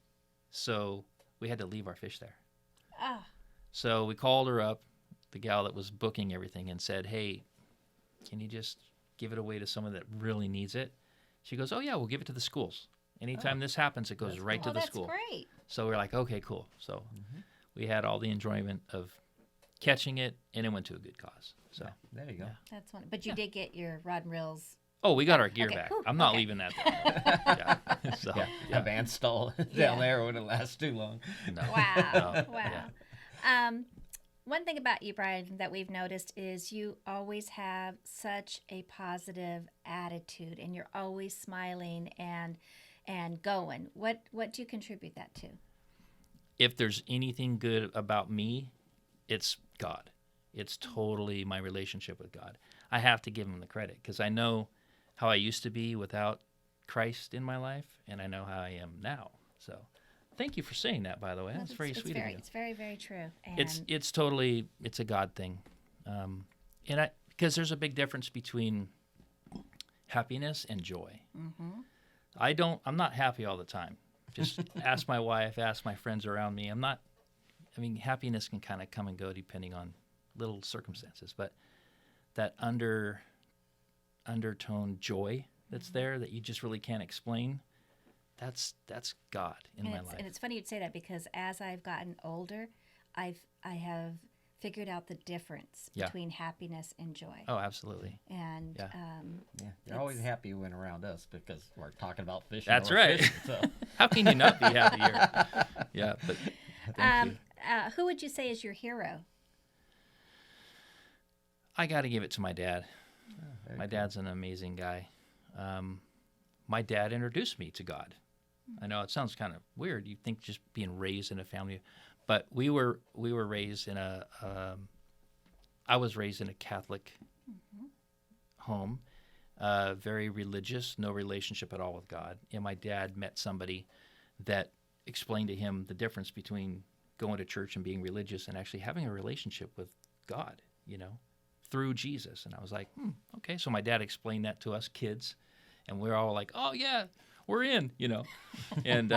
Speaker 2: so we had to leave our fish there. So we called her up, the gal that was booking everything, and said, hey, can you just give it away to someone that really needs it? She goes, oh, yeah, we'll give it to the schools. Anytime this happens, it goes right to the
Speaker 1: that's
Speaker 2: school.
Speaker 1: great.
Speaker 2: So we're like, okay, cool. So we had all the enjoyment of catching it, and it went to a good cause. So
Speaker 3: There you go.
Speaker 2: Yeah.
Speaker 1: That's one. But you did get your rod and reels.
Speaker 2: Oh, we got our gear
Speaker 1: Okay,
Speaker 2: back.
Speaker 1: whew,
Speaker 2: I'm not
Speaker 1: okay.
Speaker 2: leaving that there. Yeah. So,
Speaker 3: A van stall
Speaker 1: Yeah.
Speaker 3: down there wouldn't last too long.
Speaker 2: no.
Speaker 1: Wow.
Speaker 2: No,
Speaker 1: Wow.
Speaker 2: yeah.
Speaker 1: One thing about you, Brian, that we've noticed is you always have such a positive attitude, and you're always smiling and going. What do you contribute that to?
Speaker 2: If there's anything good about me, it's God. It's totally my relationship with God. I have to give him the credit because I know how I used to be without Christ in my life, and I know how I am now. So thank you for saying that, by the way. That's very sweet of you.
Speaker 1: It's very, very true. And
Speaker 2: It's totally, it's a God thing. And because there's a big difference between happiness and joy.
Speaker 1: Mm-hmm.
Speaker 2: I'm not happy all the time. Just ask my wife, ask my friends around me. Happiness can kind of come and go depending on little circumstances, but that undertone joy that's there that you just really can't explain, that's God in my life.
Speaker 1: And it's funny you'd say that because as I've gotten older, I have figured out the difference
Speaker 2: Yeah.
Speaker 1: between happiness and joy.
Speaker 2: Oh, absolutely.
Speaker 1: And
Speaker 2: Yeah.
Speaker 3: Yeah, you're always happy when around us because we're talking about fishing.
Speaker 2: That's
Speaker 3: or
Speaker 2: right.
Speaker 3: fishing, so.
Speaker 2: How can you not be happy here? Yeah, but thank you.
Speaker 1: Who would you say is your hero?
Speaker 2: I got to give it to my dad.
Speaker 3: Very
Speaker 2: My
Speaker 3: cool.
Speaker 2: dad's an amazing guy. My dad introduced me to God. I know it sounds kind of weird. You think just being raised in a family, but we were raised in I was raised in a Catholic home, very religious, no relationship at all with God. And my dad met somebody that explained to him the difference between going to church and being religious and actually having a relationship with God, through Jesus. And I was like, okay. So my dad explained that to us kids, and we're all like, oh yeah, we're in, and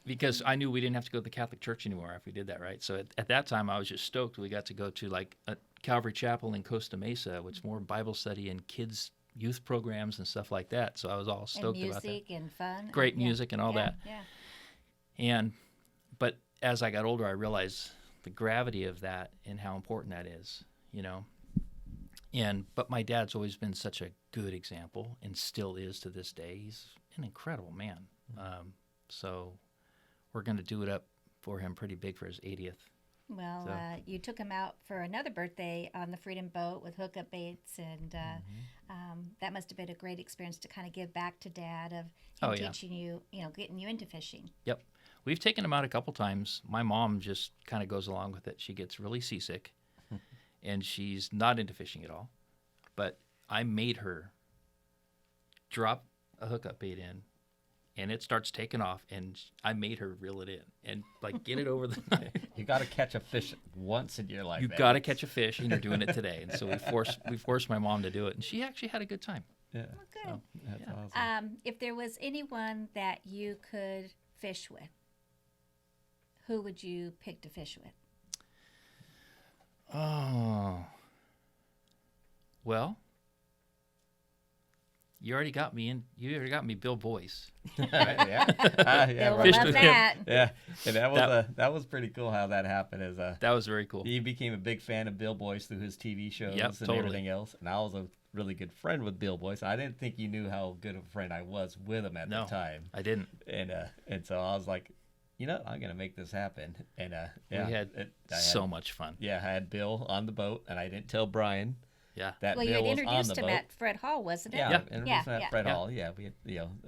Speaker 2: because I knew we didn't have to go to the Catholic Church anymore if we did that, right? So at that time, I was just stoked. We got to go to like a Calvary Chapel in Costa Mesa, which is more Bible study and kids youth programs and stuff like that. So I was all stoked
Speaker 1: and
Speaker 2: about that.
Speaker 1: music and fun.
Speaker 2: Great
Speaker 1: Yeah.
Speaker 2: music and all that.
Speaker 1: Yeah.
Speaker 2: But as I got older, I realized the gravity of that and how important that is, But my dad's always been such a good example and still is to this day. He's an incredible man. So we're going to do it up for him pretty big for his 80th.
Speaker 1: Well,
Speaker 2: So-
Speaker 1: you took him out for another birthday on the Freedom Boat with Hookup Baits, and that must have been a great experience to kind of give back to Dad of him
Speaker 2: Oh, yeah.
Speaker 1: teaching you, getting you into fishing.
Speaker 2: Yep. We've taken him out a couple times. My mom just kind of goes along with it. She gets really seasick, and she's not into fishing at all. But I made her drop a hookup bait in, and it starts taking off, and I made her reel it in and like get it over the night.
Speaker 3: You got to catch a fish once in your life.
Speaker 2: You
Speaker 3: man.
Speaker 2: got to catch a fish, and you're doing it today. And so we forced my mom to do it, and she actually had a good time.
Speaker 3: Yeah,
Speaker 1: Well, good.
Speaker 2: So,
Speaker 3: that's
Speaker 2: yeah.
Speaker 3: awesome.
Speaker 1: If there was anyone that you could fish with, who would you pick to fish with?
Speaker 2: Oh. Well, you already got me Bill Boyce.
Speaker 3: Yeah,
Speaker 1: Bill will
Speaker 3: right.
Speaker 2: Fished
Speaker 1: love
Speaker 2: with him.
Speaker 1: that.
Speaker 3: Yeah, and that was pretty cool how that happened.
Speaker 2: That was very cool.
Speaker 3: He became a big fan of Bill Boyce through his TV shows
Speaker 2: Yep,
Speaker 3: and
Speaker 2: totally.
Speaker 3: everything else. And I was a really good friend with Bill Boyce. I didn't think you knew how good of a friend I was with him at
Speaker 2: No,
Speaker 3: the time.
Speaker 2: I didn't.
Speaker 3: And so I was like, I'm gonna make this happen. And yeah,
Speaker 2: We had so much fun.
Speaker 3: Yeah, I had Bill on the boat, and I didn't tell Brian
Speaker 2: Yeah.
Speaker 3: that
Speaker 1: Well, you
Speaker 3: Bill
Speaker 1: had
Speaker 3: was on
Speaker 1: introduced
Speaker 3: the
Speaker 1: him
Speaker 3: boat.
Speaker 1: at Fred Hall, wasn't it?
Speaker 3: Yeah,
Speaker 2: Yeah.
Speaker 3: introduced
Speaker 1: Yeah,
Speaker 3: him at
Speaker 1: yeah.
Speaker 3: Fred
Speaker 2: Yeah.
Speaker 3: Hall. Yeah,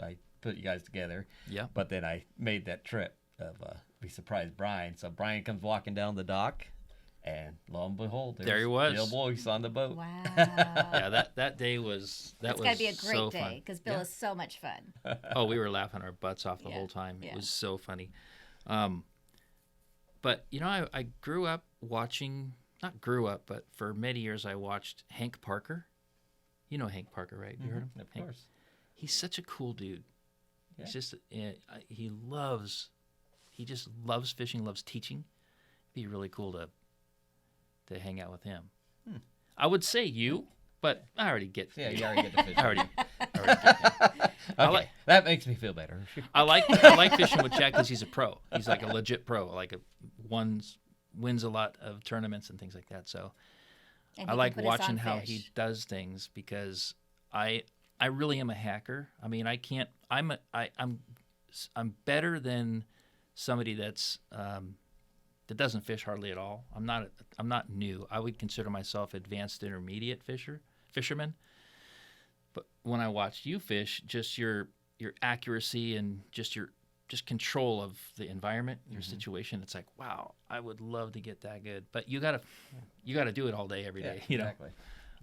Speaker 3: I put you guys together.
Speaker 2: Yeah.
Speaker 3: But then I made that trip of we surprised Brian. So Brian comes walking down the dock, and lo and behold,
Speaker 2: There he was.
Speaker 3: Bill Boyce on the boat.
Speaker 1: Wow.
Speaker 2: Yeah, that day was
Speaker 1: That's
Speaker 2: was
Speaker 1: got to be a
Speaker 2: so
Speaker 1: great
Speaker 2: fun.
Speaker 1: day because Bill
Speaker 2: Yeah.
Speaker 1: is so much fun.
Speaker 2: Oh, we were laughing our butts off the
Speaker 1: Yeah,
Speaker 2: whole time.
Speaker 1: yeah.
Speaker 2: It was so funny. But I grew up watching, not grew up, but for many years I watched Hank Parker. You know Hank Parker, right? You heard him?
Speaker 3: Of
Speaker 2: Hank.
Speaker 3: course.
Speaker 2: He's such a cool dude.
Speaker 3: Yeah.
Speaker 2: He's just he just loves fishing, loves teaching. It'd be really cool to hang out with him. I would say you, but I already get.
Speaker 3: Yeah, you already get to fish.
Speaker 2: I already I
Speaker 3: Okay,
Speaker 2: like-
Speaker 3: that makes me feel better.
Speaker 2: I like fishing with Chad because he's a pro. He's like a legit pro. Wins a lot of tournaments and things like that. So
Speaker 1: And
Speaker 2: I
Speaker 1: he can
Speaker 2: like
Speaker 1: put us
Speaker 2: watching
Speaker 1: on
Speaker 2: how
Speaker 1: fish.
Speaker 2: he does things because I really am a hacker. I mean, I can't. I'm better than somebody that doesn't fish hardly at all. I'm not new. I would consider myself advanced intermediate fisherman. But when I watched you fish, just your accuracy and just control of the environment, your situation, it's like, wow, I would love to get that good. But you gotta do it all day, every day. You know.
Speaker 3: Exactly.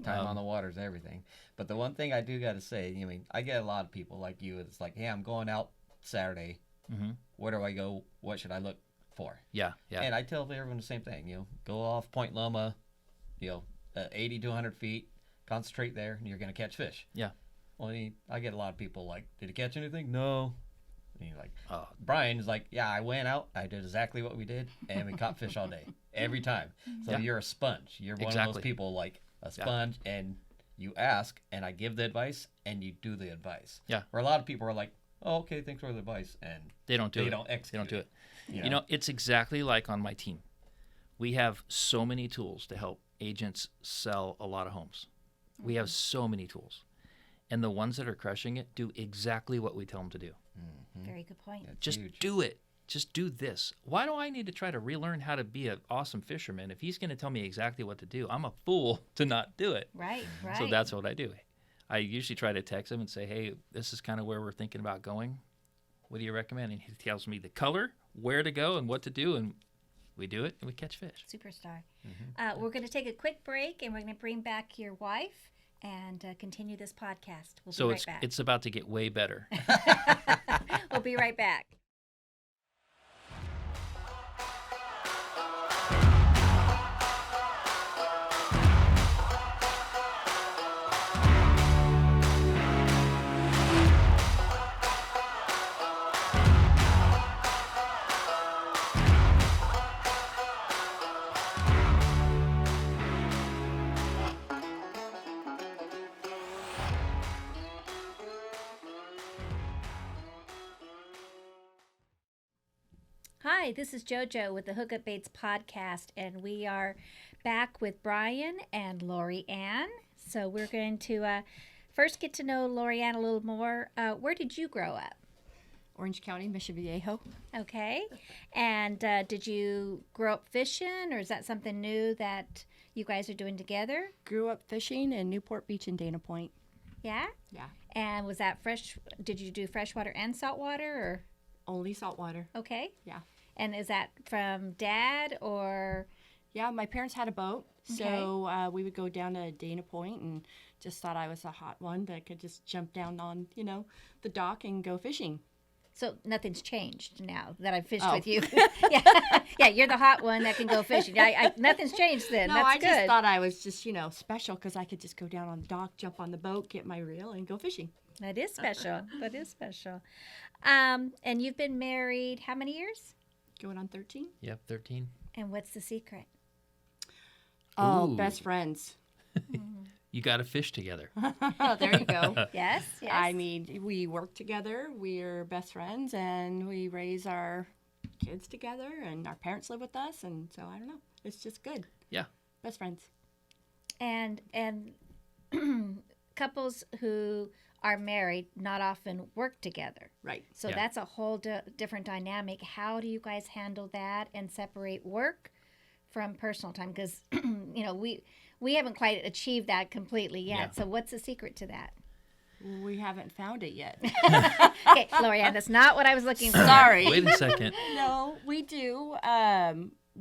Speaker 3: Time on the water is everything. But the one thing I do got to say, I mean, I get a lot of people like you. It's like, hey, I'm going out Saturday.
Speaker 2: Mm-hmm.
Speaker 3: Where do I go? What should I look for?
Speaker 2: Yeah.
Speaker 3: And I tell everyone the same thing. Go off Point Loma, 80 to 100 feet. Concentrate there, and you're going to catch fish.
Speaker 2: Yeah.
Speaker 3: Well, I get a lot of people like, did you catch anything? No. And you're like,
Speaker 2: Oh.
Speaker 3: Brian is like, yeah, I went out. I did exactly what we did, and we caught fish all day, every time. So
Speaker 2: Yeah.
Speaker 3: you're a sponge. You're one of
Speaker 2: Exactly.
Speaker 3: those people like a sponge, and you ask, and I give the advice, and you do the advice.
Speaker 2: Yeah.
Speaker 3: Where a lot of people are like, oh, okay, thanks for the advice, and
Speaker 2: They don't do it.
Speaker 3: they don't execute.
Speaker 2: They don't do it.
Speaker 3: You
Speaker 2: You know, it's exactly like on my team. We have so many tools to help agents sell a lot of homes. We have so many tools. And the ones that are crushing it do exactly what we tell them to do.
Speaker 1: Very good point.
Speaker 3: It's
Speaker 2: Just
Speaker 3: huge.
Speaker 2: do it. Just do this. Why do I need to try to relearn how to be an awesome fisherman if he's going to tell me exactly what to do? I'm a fool to not do it.
Speaker 1: Right.
Speaker 2: So that's what I do. I usually try to text him and say, hey, this is kind of where we're thinking about going. What do you recommend? And he tells me the color, where to go, and what to do, and we do it, and we catch fish.
Speaker 1: Superstar. We're going to take a quick break, and we're going to bring back your wife and continue this podcast. We'll
Speaker 2: So
Speaker 1: be right back.
Speaker 2: it's about to get way better.
Speaker 1: We'll be right back. Hi, this is Jojo with the Hookup Baits podcast, and we are back with Byran and Lori Anne. So we're going to first get to know Lori Anne a little more. Where did you grow up?
Speaker 4: Orange County, Mission Viejo.
Speaker 1: Okay. And did you grow up fishing, or is that something new that you guys are doing together?
Speaker 4: Grew up fishing in Newport Beach and Dana Point.
Speaker 1: Yeah?
Speaker 4: Yeah.
Speaker 1: And was that fresh? Did you do freshwater and saltwater, or?
Speaker 4: Only saltwater.
Speaker 1: Okay.
Speaker 4: Yeah.
Speaker 1: And is that from Dad or?
Speaker 4: Yeah, my parents had a boat, so we would go down to Dana Point and just thought I was a hot one that could just jump down on, the dock and go fishing.
Speaker 1: So nothing's changed now that I've fished
Speaker 4: Oh.
Speaker 1: with you. yeah, you're the hot one that can go fishing. Nothing's changed then.
Speaker 4: No,
Speaker 1: That's
Speaker 4: I
Speaker 1: good.
Speaker 4: just thought I was just, special because I could just go down on the dock, jump on the boat, get my reel, and go fishing.
Speaker 1: That is special. That is special. And you've been married how many years?
Speaker 4: Going on 13?
Speaker 2: Yep, 13.
Speaker 1: And what's the secret?
Speaker 4: Oh,
Speaker 2: Ooh.
Speaker 4: best friends.
Speaker 2: You got to fish together.
Speaker 4: Oh, there you go.
Speaker 1: Yes.
Speaker 4: I mean, we work together, we're best friends, and we raise our kids together, and our parents live with us, and so I don't know. It's just good.
Speaker 2: Yeah.
Speaker 4: Best friends.
Speaker 1: And couples who are married not often work together.
Speaker 4: Right.
Speaker 1: So
Speaker 2: Yeah.
Speaker 1: that's a whole different dynamic. How do you guys handle that and separate work from personal time? Because, we haven't quite achieved that completely yet.
Speaker 2: Yeah.
Speaker 1: So what's the secret to that?
Speaker 4: We haven't found it yet.
Speaker 1: Okay, Lorianne, that's not what I was looking for.
Speaker 4: Sorry.
Speaker 2: Wait a second.
Speaker 4: No, we do.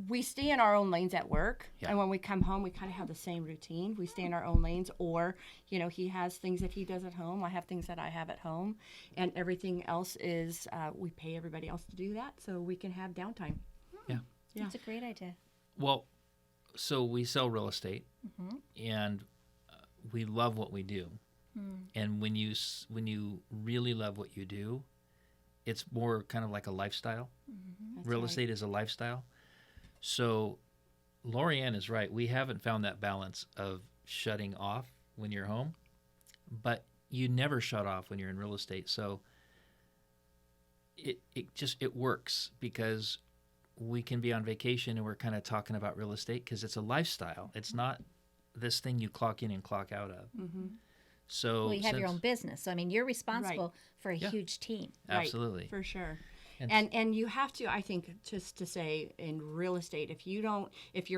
Speaker 4: We stay in our own lanes at work,
Speaker 2: Yeah.
Speaker 4: and when we come home, we kind of have the same routine. We stay in our own lanes, or he has things that he does at home. I have things that I have at home, and everything else is we pay everybody else to do that, so we can have downtime.
Speaker 2: Yeah.
Speaker 4: Yeah.
Speaker 1: That's a great idea.
Speaker 2: Well, so we sell real estate, and we love what we do. And when you really love what you do, it's more kind of like a lifestyle.
Speaker 4: That's
Speaker 2: Real
Speaker 4: right.
Speaker 2: estate is a lifestyle. So Lori Anne is right. We haven't found that balance of shutting off when you're home, but you never shut off when you're in real estate. So it works because we can be on vacation and we're kind of talking about real estate because it's a lifestyle. It's not this thing you clock in and clock out of. So
Speaker 1: Well, you have your own business. So, I mean, you're responsible
Speaker 4: Right.
Speaker 1: for a huge team.
Speaker 2: Absolutely.
Speaker 4: Right, for sure.
Speaker 2: And-
Speaker 4: And you have to, I think, just to say in real estate, if you're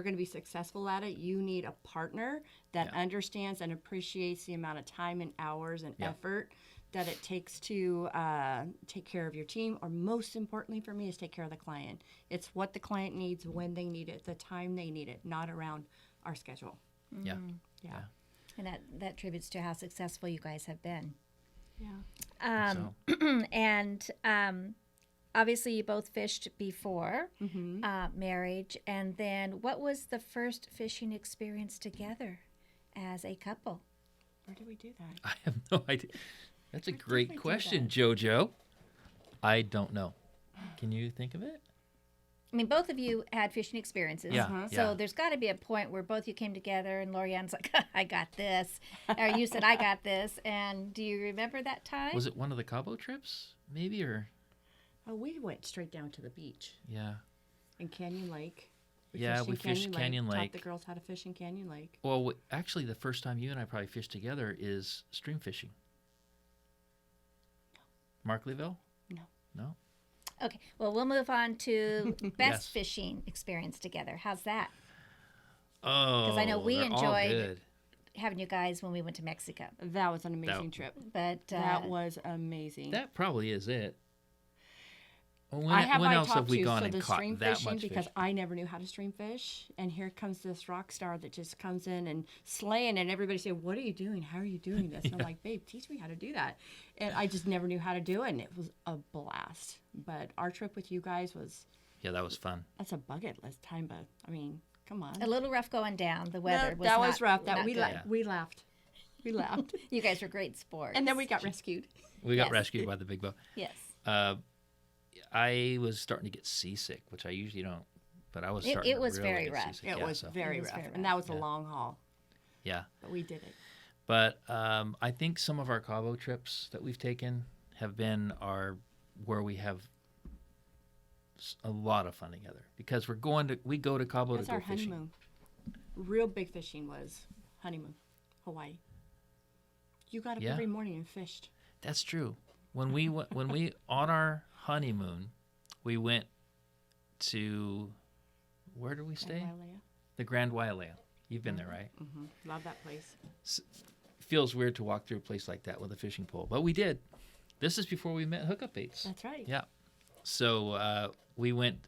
Speaker 4: going to be successful at it, you need a partner that understands and appreciates the amount of time and hours and effort that it takes to take care of your team, or most importantly for me is take care of the client. It's what the client needs, when they need it, the time they need it, not around our schedule.
Speaker 2: Yeah.
Speaker 4: Yeah.
Speaker 1: And that tributes to how successful you guys have been.
Speaker 4: Yeah.
Speaker 2: So
Speaker 1: And obviously, you both fished before marriage. And then what was the first fishing experience together as a couple?
Speaker 4: Where did we do that?
Speaker 2: I have no idea. That's a
Speaker 4: Where did
Speaker 2: great
Speaker 4: we do
Speaker 2: question,
Speaker 4: that?
Speaker 2: Jojo. I don't know. Can you think of it?
Speaker 1: I mean, both of you had fishing experiences.
Speaker 2: Yeah,
Speaker 1: So
Speaker 2: yeah.
Speaker 1: there's got to be a point where both you came together and Lori Anne's like, I got this. Or you said, I got this. And do you remember that time?
Speaker 2: Was it one of the Cabo trips, maybe, or
Speaker 4: Oh, we went straight down to the beach
Speaker 2: yeah?
Speaker 4: in Canyon Lake.
Speaker 2: We fished Canyon
Speaker 4: Taught
Speaker 2: Lake.
Speaker 4: the girls how to fish in Canyon Lake.
Speaker 2: Well, actually, the first time you and I probably fished together is stream fishing. Markleyville?
Speaker 4: No.
Speaker 2: No?
Speaker 1: Okay. Well, we'll move on to best
Speaker 2: Yes.
Speaker 1: fishing experience together. How's that?
Speaker 2: Oh,
Speaker 1: I know we
Speaker 2: they're all
Speaker 1: enjoyed
Speaker 2: good.
Speaker 1: Having you guys when we went to Mexico.
Speaker 4: That was an amazing
Speaker 2: That-
Speaker 4: trip.
Speaker 1: But
Speaker 4: That was amazing.
Speaker 2: That probably is it. When,
Speaker 4: I have
Speaker 2: when
Speaker 4: my
Speaker 2: else
Speaker 4: top
Speaker 2: have we
Speaker 4: two.
Speaker 2: gone
Speaker 4: So
Speaker 2: and
Speaker 4: the
Speaker 2: caught
Speaker 4: stream
Speaker 2: that
Speaker 4: fishing,
Speaker 2: much
Speaker 4: because
Speaker 2: fish?
Speaker 4: I never knew how to stream fish, and here comes this rock star that just comes in and slaying, and everybody say, "What are you doing? How are you doing this?" And I'm like, "Babe, teach me how to do that." And I just never knew how to do it, and it was a blast. But our trip with you guys
Speaker 2: Yeah, that was fun.
Speaker 4: that's a bucket list time, but I mean, come on.
Speaker 1: a little rough going down. The weather
Speaker 4: That,
Speaker 1: was
Speaker 4: that
Speaker 1: not,
Speaker 4: was rough. That
Speaker 1: not
Speaker 4: we
Speaker 1: good.
Speaker 2: Yeah.
Speaker 4: we laughed. We laughed.
Speaker 1: You guys were great sports.
Speaker 4: And then we got rescued.
Speaker 2: We got
Speaker 1: Yes.
Speaker 2: rescued by the big boat.
Speaker 1: Yes.
Speaker 2: I was starting to get seasick, which I usually don't, but I was
Speaker 1: It
Speaker 2: starting to
Speaker 1: was
Speaker 2: really
Speaker 1: very
Speaker 2: get
Speaker 1: rough.
Speaker 2: seasick.
Speaker 4: It
Speaker 2: Yeah,
Speaker 4: was
Speaker 2: so-
Speaker 4: very
Speaker 1: It was
Speaker 4: rough.
Speaker 1: very
Speaker 4: And that was a
Speaker 2: Yeah.
Speaker 4: long haul,
Speaker 2: yeah.
Speaker 4: but we did it.
Speaker 2: But I think some of our Cabo trips that we've taken have been where we have a lot of fun together because we go to Cabo
Speaker 4: That's
Speaker 2: to go
Speaker 4: our
Speaker 2: fishing.
Speaker 4: honeymoon. Real big fishing was honeymoon, Hawaii. You got up
Speaker 2: Yeah.
Speaker 4: every morning and fished.
Speaker 2: That's true. When we on our honeymoon, we went to where did we stay?
Speaker 4: Wailea.
Speaker 2: The Grand Wailea. You've been there, right?
Speaker 4: Love that place.
Speaker 2: Feels weird to walk through a place like that with a fishing pole, but we did. This is before we met Hookup Baits.
Speaker 4: That's right.
Speaker 2: Yeah. So we went.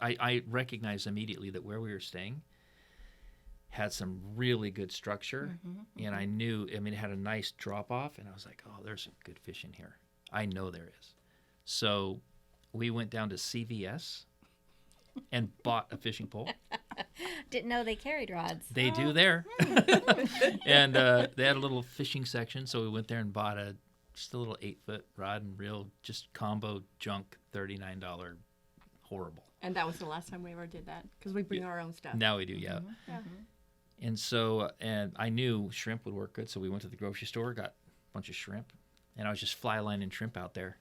Speaker 2: I recognized immediately that where we were staying had some really good structure, and I knew. I mean, it had a nice drop off, and I was like, "Oh, there's some good fishing here. I know there is." So we went down to CVS and bought a fishing pole.
Speaker 1: Didn't know they carried rods.
Speaker 2: They do there, and they had a little fishing section, so we went there and bought just a little 8-foot rod and reel, just combo junk, $39, horrible.
Speaker 4: And that was the last time we ever did that because we bring our own stuff.
Speaker 2: Now we do, yeah.
Speaker 4: Yeah.
Speaker 2: And so, and I knew shrimp would work good, so we went to the grocery store, got a bunch of shrimp, and I was just fly lining shrimp out there,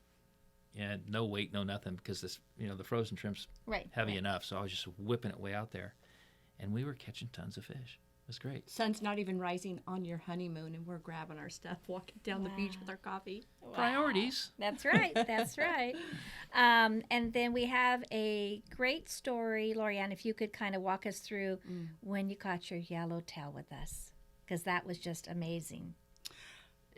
Speaker 2: and no weight, no nothing, because this, the frozen shrimp's
Speaker 1: Right.
Speaker 2: heavy
Speaker 1: right.
Speaker 2: enough, so I was just whipping it way out there, and we were catching tons of fish. It was great.
Speaker 4: Sun's not even rising on your honeymoon, and we're grabbing our stuff, walking down the beach with our coffee.
Speaker 2: Priorities.
Speaker 1: That's right. That's right. And then we have a great story, Lori Anne, if you could kind of walk us through when you caught your yellowtail with us, because that was just amazing.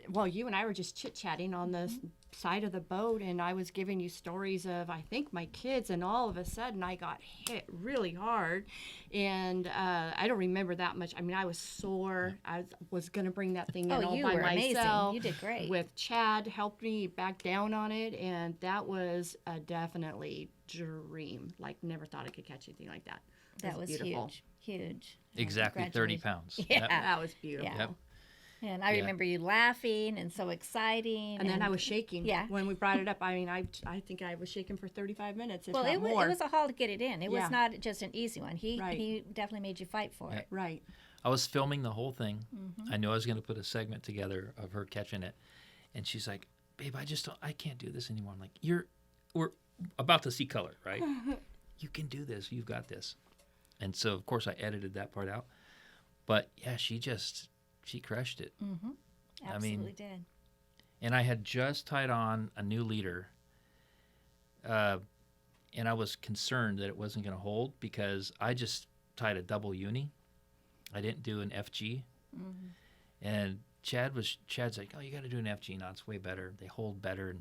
Speaker 4: Well, you and I were just chit-chatting on the side of the boat, and I was giving you stories of, I think, my kids, and all of a sudden I got hit really hard, and I don't remember that much. I mean, I was sore. I was going to bring that thing in all
Speaker 1: you
Speaker 4: by
Speaker 1: were amazing.
Speaker 4: myself.
Speaker 1: You did great.
Speaker 4: With Chad helped me back down on it, and that was a definitely dream. Like, never thought I could catch anything like that. It
Speaker 1: That was
Speaker 4: beautiful.
Speaker 1: huge. Huge.
Speaker 2: Exactly 30 pounds.
Speaker 1: Yeah.
Speaker 2: Yep.
Speaker 4: That was beautiful.
Speaker 1: Yeah.
Speaker 2: Yep.
Speaker 1: And I
Speaker 2: Yeah.
Speaker 1: remember you laughing and so exciting.
Speaker 4: And then I was shaking.
Speaker 1: Yeah.
Speaker 4: When we brought it up, I mean, I think I was shaking for 35 minutes, if
Speaker 1: well,
Speaker 4: not more.
Speaker 1: it was a haul to get it in. It
Speaker 4: Yeah.
Speaker 1: was not just an easy one. He
Speaker 4: Right.
Speaker 1: he definitely made you fight for it.
Speaker 4: Right.
Speaker 2: I was filming the whole thing. I knew I was going to put a segment together of her catching it. And she's like, babe, I can't do this anymore. I'm like, we're about to see color, right? You can do this. You've got this. And so, of course, I edited that part out. But, yeah, she crushed it.
Speaker 1: Absolutely did.
Speaker 2: And I had just tied on a new leader. And I was concerned that it wasn't going to hold because I just tied a double uni. I didn't do an FG. And Chad's like, oh, you got to do an FG knot. It's way better. They hold better.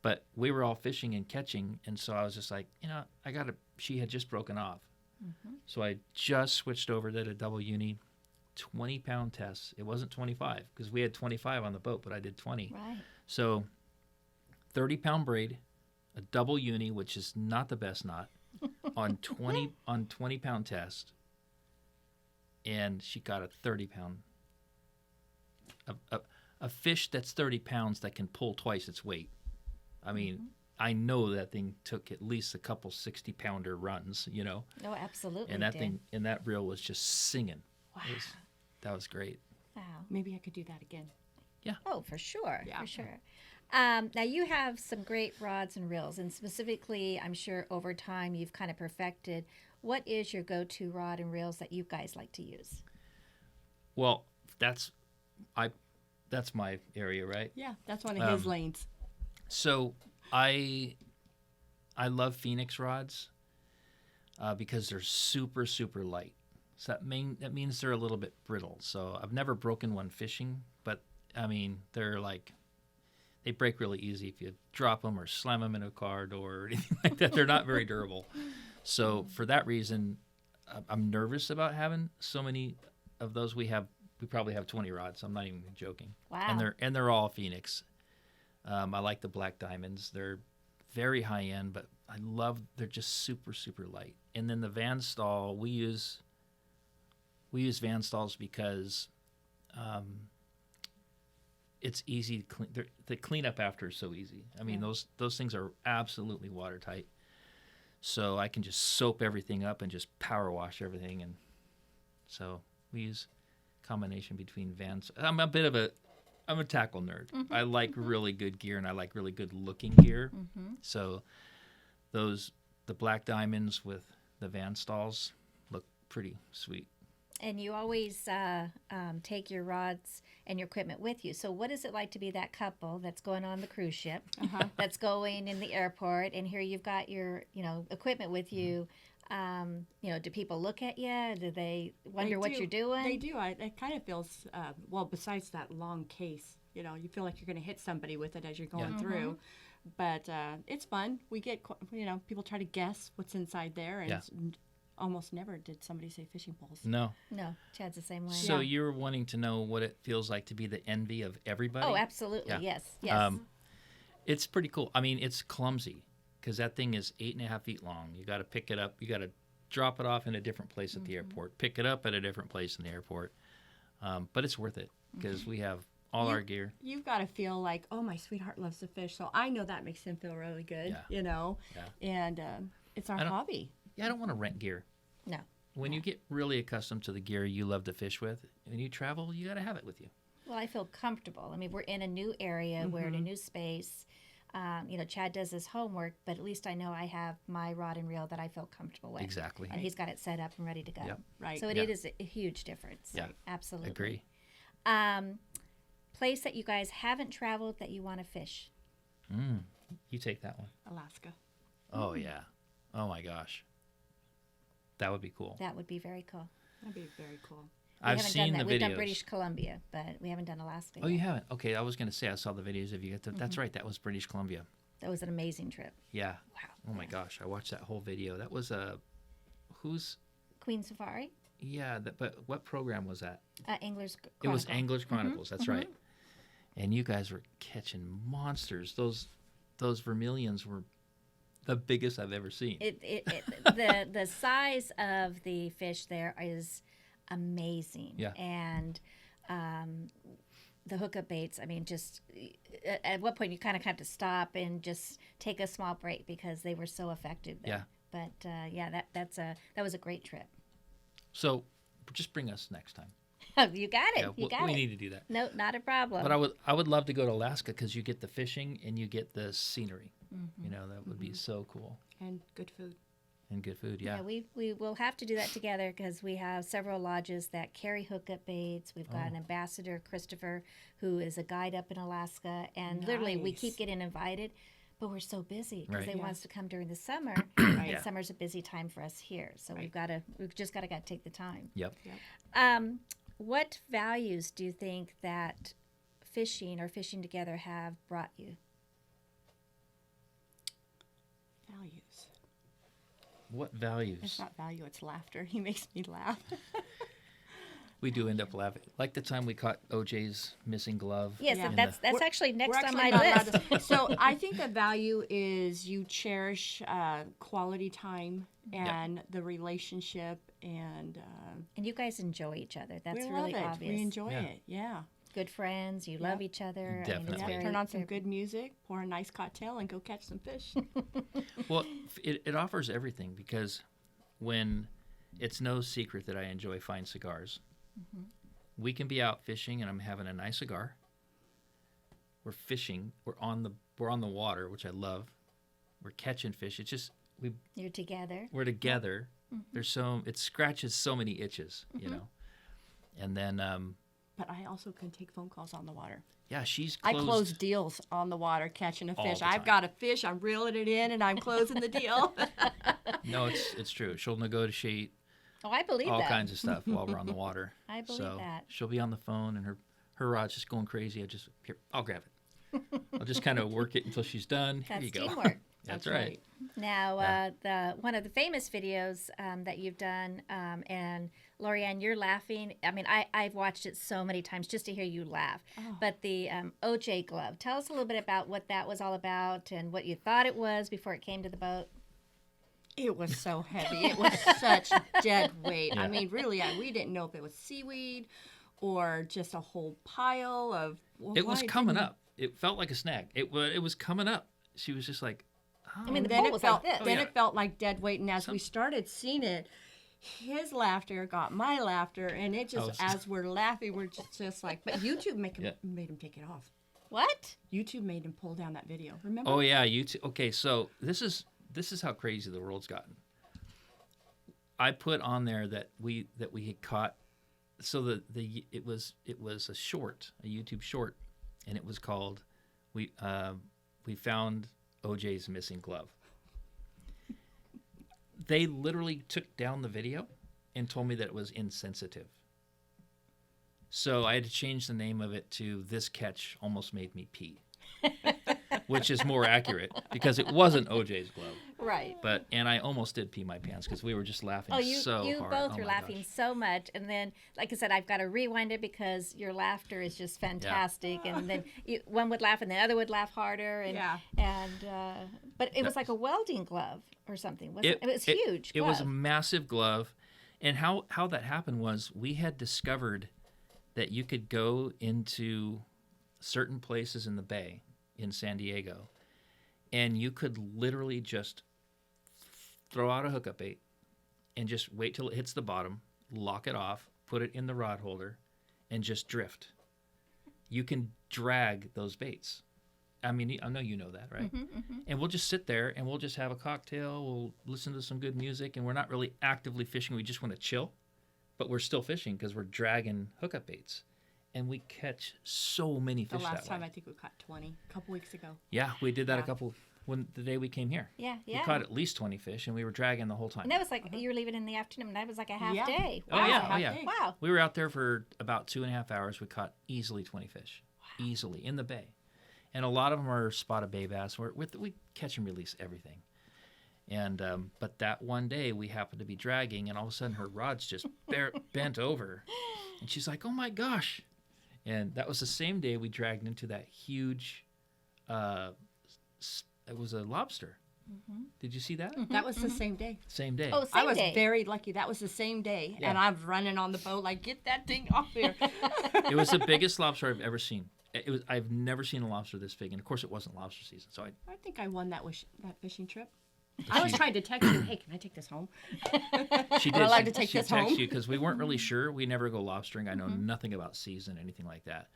Speaker 2: But we were all fishing and catching, and so I was just like, she had just broken off. So I just switched over to a double uni, 20-pound test. It wasn't 25 because we had 25 on the boat, but I did 20.
Speaker 1: Right.
Speaker 2: So 30-pound braid, a double uni, which is not the best knot, on 20-pound test, and she got a 30-pound. A fish that's 30 pounds that can pull twice its weight. I mean, I know that thing took at least a couple 60-pounder runs,
Speaker 1: Oh, absolutely.
Speaker 2: And that thing and that reel was just singing.
Speaker 1: Wow.
Speaker 2: That was great.
Speaker 1: Wow.
Speaker 4: Maybe I could do that again.
Speaker 2: Yeah.
Speaker 1: Oh, for sure.
Speaker 4: Yeah.
Speaker 1: For sure. Now, you have some great rods and reels, and specifically, I'm sure over time you've kind of perfected. What is your go-to rod and reels that you guys like to use?
Speaker 2: Well, that's my area, right?
Speaker 4: Yeah, that's one of his lanes.
Speaker 2: So I love Phoenix rods because they're super, super light. So that means they're a little bit brittle. So I've never broken one fishing, but I mean, they break really easy if you drop them or slam them in a car door or anything like that. They're not very durable. So for that reason, I'm nervous about having so many of those. We probably have 20 rods. I'm not even joking.
Speaker 1: Wow.
Speaker 2: And they're all Phoenix. I like the black diamonds. They're very high end, but they're just super, super light. And then the Van Staal, we use Van Staals because it's easy to clean. The cleanup after is so easy. I mean, those things are absolutely watertight. So I can just soap everything up and just power wash everything. And so we use a combination between Vans. I'm a tackle nerd. I like really good gear, and I like really good looking gear. So the black diamonds with the Van Staals look pretty sweet.
Speaker 1: And you always take your rods and your equipment with you. So what is it like to be that couple that's going on the cruise ship, that's going in the airport, and here you've got your equipment with you? Do people look at you? Do they wonder what you're doing?
Speaker 4: They do. It kind of feels, besides that long case, you feel like you're going to hit somebody with it as you're going through. But it's fun. We get, people try to guess what's inside there, and almost never did somebody say fishing poles.
Speaker 2: No.
Speaker 1: No, Chad's the same way.
Speaker 2: So you're wanting to know what it feels like to be the envy of everybody?
Speaker 1: Oh, absolutely.
Speaker 2: Yeah.
Speaker 1: Yes.
Speaker 2: It's pretty cool. I mean, it's clumsy because that thing is 8.5 feet long. You got to pick it up. You got to drop it off in a different place at the airport. Pick it up at a different place in the airport. But it's worth it because we have all our gear.
Speaker 4: You've got to feel like, oh, my sweetheart loves to fish, so I know that makes him feel really good.
Speaker 2: Yeah.
Speaker 4: And it's our hobby.
Speaker 2: Yeah, I don't want to rent gear.
Speaker 1: No.
Speaker 2: When you get really accustomed to the gear you love to fish with, when you travel, you got to have it with you.
Speaker 1: Well, I feel comfortable. I mean, we're in a new area. We're in a new space. Chad does his homework, but at least I know I have my rod and reel that I feel comfortable with.
Speaker 2: Exactly.
Speaker 1: And he's got it set up and ready to go.
Speaker 2: Yep.
Speaker 4: Right.
Speaker 1: So it is a huge difference.
Speaker 2: Yeah.
Speaker 1: Absolutely.
Speaker 2: Agree.
Speaker 1: Place that you guys haven't traveled that you want to fish?
Speaker 2: You take that one.
Speaker 4: Alaska.
Speaker 2: Oh, yeah. Oh, my gosh. That would be cool.
Speaker 1: That would be very cool.
Speaker 4: That'd be very cool.
Speaker 2: I've seen the videos.
Speaker 1: We've done British Columbia, but we haven't done Alaska
Speaker 2: Oh,
Speaker 1: yet.
Speaker 2: you haven't? Okay, I was going to say I saw the videos of you. That's right. That was British Columbia.
Speaker 1: That was an amazing trip.
Speaker 2: Yeah.
Speaker 1: Wow.
Speaker 2: Oh, my gosh. I watched that whole video. That was who's?
Speaker 1: Queen Safari?
Speaker 2: Yeah, but what program was that?
Speaker 1: Anglers Chronicle.
Speaker 2: It was Anglers Chronicles. That's right. And you guys were catching monsters. Those vermilions were the biggest I've ever seen.
Speaker 1: The size of the fish there is amazing.
Speaker 2: Yeah.
Speaker 1: And the hookup baits, I mean, just at what point you kind of have to stop and just take a small break because they were so effective there.
Speaker 2: Yeah.
Speaker 1: But that was a great trip.
Speaker 2: So just bring us next time.
Speaker 1: You got it.
Speaker 2: Yeah,
Speaker 1: You got
Speaker 2: we
Speaker 1: it.
Speaker 2: need to do that.
Speaker 1: No, not a problem.
Speaker 2: But I would love to go to Alaska because you get the fishing and you get the scenery. You know, that would be so cool.
Speaker 4: And good food.
Speaker 2: And good food, yeah.
Speaker 1: Yeah, we will have to do that together because we have several lodges that carry hookup baits. We've got an ambassador, Christopher, who is a guide up in Alaska, and literally we
Speaker 4: Nice.
Speaker 1: keep getting invited, but we're so busy because
Speaker 2: Right.
Speaker 1: they want us to come during the summer,
Speaker 4: Right.
Speaker 1: and summer's a busy time for us here. So we've just got to take the time.
Speaker 2: Yep.
Speaker 1: What values do you think that fishing or fishing together have brought you?
Speaker 4: Values.
Speaker 2: What values?
Speaker 4: It's not value, it's laughter. He makes me laugh.
Speaker 2: We do end up laughing. Like the time we caught OJ's missing glove.
Speaker 1: Yes,
Speaker 4: Yeah.
Speaker 1: that's
Speaker 4: We're-
Speaker 1: actually next
Speaker 4: We're
Speaker 1: on
Speaker 4: actually
Speaker 1: my
Speaker 4: not allowed
Speaker 1: list.
Speaker 4: to- So I think the value is you cherish quality time and the relationship, and
Speaker 1: And you guys enjoy each other. That's
Speaker 4: we
Speaker 1: really
Speaker 4: love it.
Speaker 1: obvious.
Speaker 4: We enjoy
Speaker 2: Yeah.
Speaker 4: it. Yeah.
Speaker 1: Good friends. You love each other. I mean, it's
Speaker 2: Definitely.
Speaker 1: very-
Speaker 4: Turn on some
Speaker 1: very-
Speaker 4: good music, pour a nice cocktail, and go catch some fish.
Speaker 2: Well, it offers everything because when it's no secret that I enjoy fine cigars. We can be out fishing and I'm having a nice cigar. We're fishing. We're on the water, which I love. We're catching fish. It's just
Speaker 1: You're together.
Speaker 2: we're together. There's it scratches so many itches, you know. And then
Speaker 4: But I also can take phone calls on the water.
Speaker 2: yeah, she's
Speaker 4: I
Speaker 2: closed.
Speaker 4: close deals on the water catching a
Speaker 2: All
Speaker 4: fish.
Speaker 2: the
Speaker 4: I've
Speaker 2: time.
Speaker 4: got a fish, I'm reeling it in, and I'm closing the deal.
Speaker 2: No, it's true. She'll negotiate
Speaker 1: Oh, I believe
Speaker 2: all
Speaker 1: that.
Speaker 2: kinds of stuff while we're on the water.
Speaker 1: I believe
Speaker 2: so
Speaker 1: that.
Speaker 2: She'll be on the phone and her rod's just going crazy. I'll grab it. I'll just kind of work it until she's done. Here
Speaker 1: That's
Speaker 2: you go.
Speaker 1: teamwork.
Speaker 2: That's right.
Speaker 1: Now, the one of the famous videos that you've done, and Lori Anne, you're laughing. I mean, I've watched it so many times just to hear you laugh. But the OJ glove, tell us a little bit about what that was all about and what you thought it was before it came to the boat.
Speaker 4: It was so heavy. It was such dead weight.
Speaker 2: Yeah.
Speaker 4: I mean, really, we didn't know if it was seaweed or just a whole pile of. Well,
Speaker 2: It was
Speaker 4: why
Speaker 2: coming
Speaker 4: didn't-
Speaker 2: up. It felt like a snag. It was coming up. She was just like, oh.
Speaker 1: I mean, the
Speaker 4: Then
Speaker 1: boat
Speaker 4: it
Speaker 1: was
Speaker 4: felt.
Speaker 1: like this.
Speaker 4: Then
Speaker 2: yeah.
Speaker 4: it felt like dead weight, and as we started seeing it, his laughter got my laughter, and it just
Speaker 2: was-
Speaker 4: as we're laughing, we're just like. But YouTube made him take it off.
Speaker 1: What?
Speaker 4: YouTube made him pull down that video. Remember?
Speaker 2: Oh yeah, you too. Okay, so this is how crazy the world's gotten. I put on there that we had caught, so it was a short, a YouTube short, and it was called we found OJ's missing glove. They literally took down the video and told me that it was insensitive. So I had to change the name of it to "This Catch Almost Made Me Pee," which is more accurate because it wasn't OJ's glove.
Speaker 1: Right.
Speaker 2: And I almost did pee my pants because we were just laughing
Speaker 1: Oh, you
Speaker 2: so
Speaker 1: you
Speaker 2: hard.
Speaker 1: both
Speaker 2: Oh
Speaker 1: were
Speaker 2: my
Speaker 1: laughing
Speaker 2: gosh.
Speaker 1: so much, and then, like I said, I've got to rewind it because your laughter is just fantastic. And then one would laugh, and the other would laugh harder. And
Speaker 4: Yeah.
Speaker 1: but it was like a welding glove or something. Wasn't it? It was huge.
Speaker 2: It was a
Speaker 1: glove.
Speaker 2: massive glove, and how that happened was we had discovered that you could go into certain places in the bay in San Diego, and you could literally just throw out a hookup bait and just wait till it hits the bottom, lock it off, put it in the rod holder, and just drift. You can drag those baits. I mean, I know you know that, right? And we'll just sit there and we'll just have a cocktail. We'll listen to some good music, and we're not really actively fishing. We just want to chill, but we're still fishing because we're dragging hookup baits, and we catch so many
Speaker 4: The
Speaker 2: fish
Speaker 4: last
Speaker 2: that
Speaker 4: time
Speaker 2: way.
Speaker 4: I think we caught 20 a couple weeks ago.
Speaker 2: Yeah, we did that
Speaker 4: Yeah.
Speaker 2: the day we came here.
Speaker 1: Yeah,
Speaker 2: We
Speaker 1: yeah.
Speaker 2: caught at least 20 fish, and we were dragging the whole time.
Speaker 1: And that was like you were leaving in the afternoon. That was like a half
Speaker 4: Yeah.
Speaker 1: day.
Speaker 2: Oh,
Speaker 1: Wow.
Speaker 2: yeah,
Speaker 4: half
Speaker 2: oh, yeah.
Speaker 4: day.
Speaker 1: Wow.
Speaker 2: We were out there for about 2.5 hours. We caught easily 20 fish, easily in the bay, and a lot of them are spotted bay bass. We catch and release everything. And but that one day we happened to be dragging, and all of a sudden her rod's just bent over, and she's like, "Oh my gosh!" And that was the same day we dragged into that huge. It was a lobster. Did you see that?
Speaker 4: That was the same day.
Speaker 2: Same day.
Speaker 1: Oh, same
Speaker 4: I was
Speaker 1: day.
Speaker 4: very lucky. That was the same day,
Speaker 2: Yeah.
Speaker 4: and I'm running on the boat like, get that thing off here.
Speaker 2: It was the biggest lobster I've ever seen. I've never seen a lobster this big, and of course it wasn't lobster season. So
Speaker 4: I think I won that fishing trip. I was trying to text you, hey, can I take this home?
Speaker 2: She
Speaker 4: Am I allowed to take
Speaker 2: she
Speaker 4: this
Speaker 2: texted
Speaker 4: home?
Speaker 2: you because we weren't really sure. We never go lobstering. I know nothing about season, anything like that.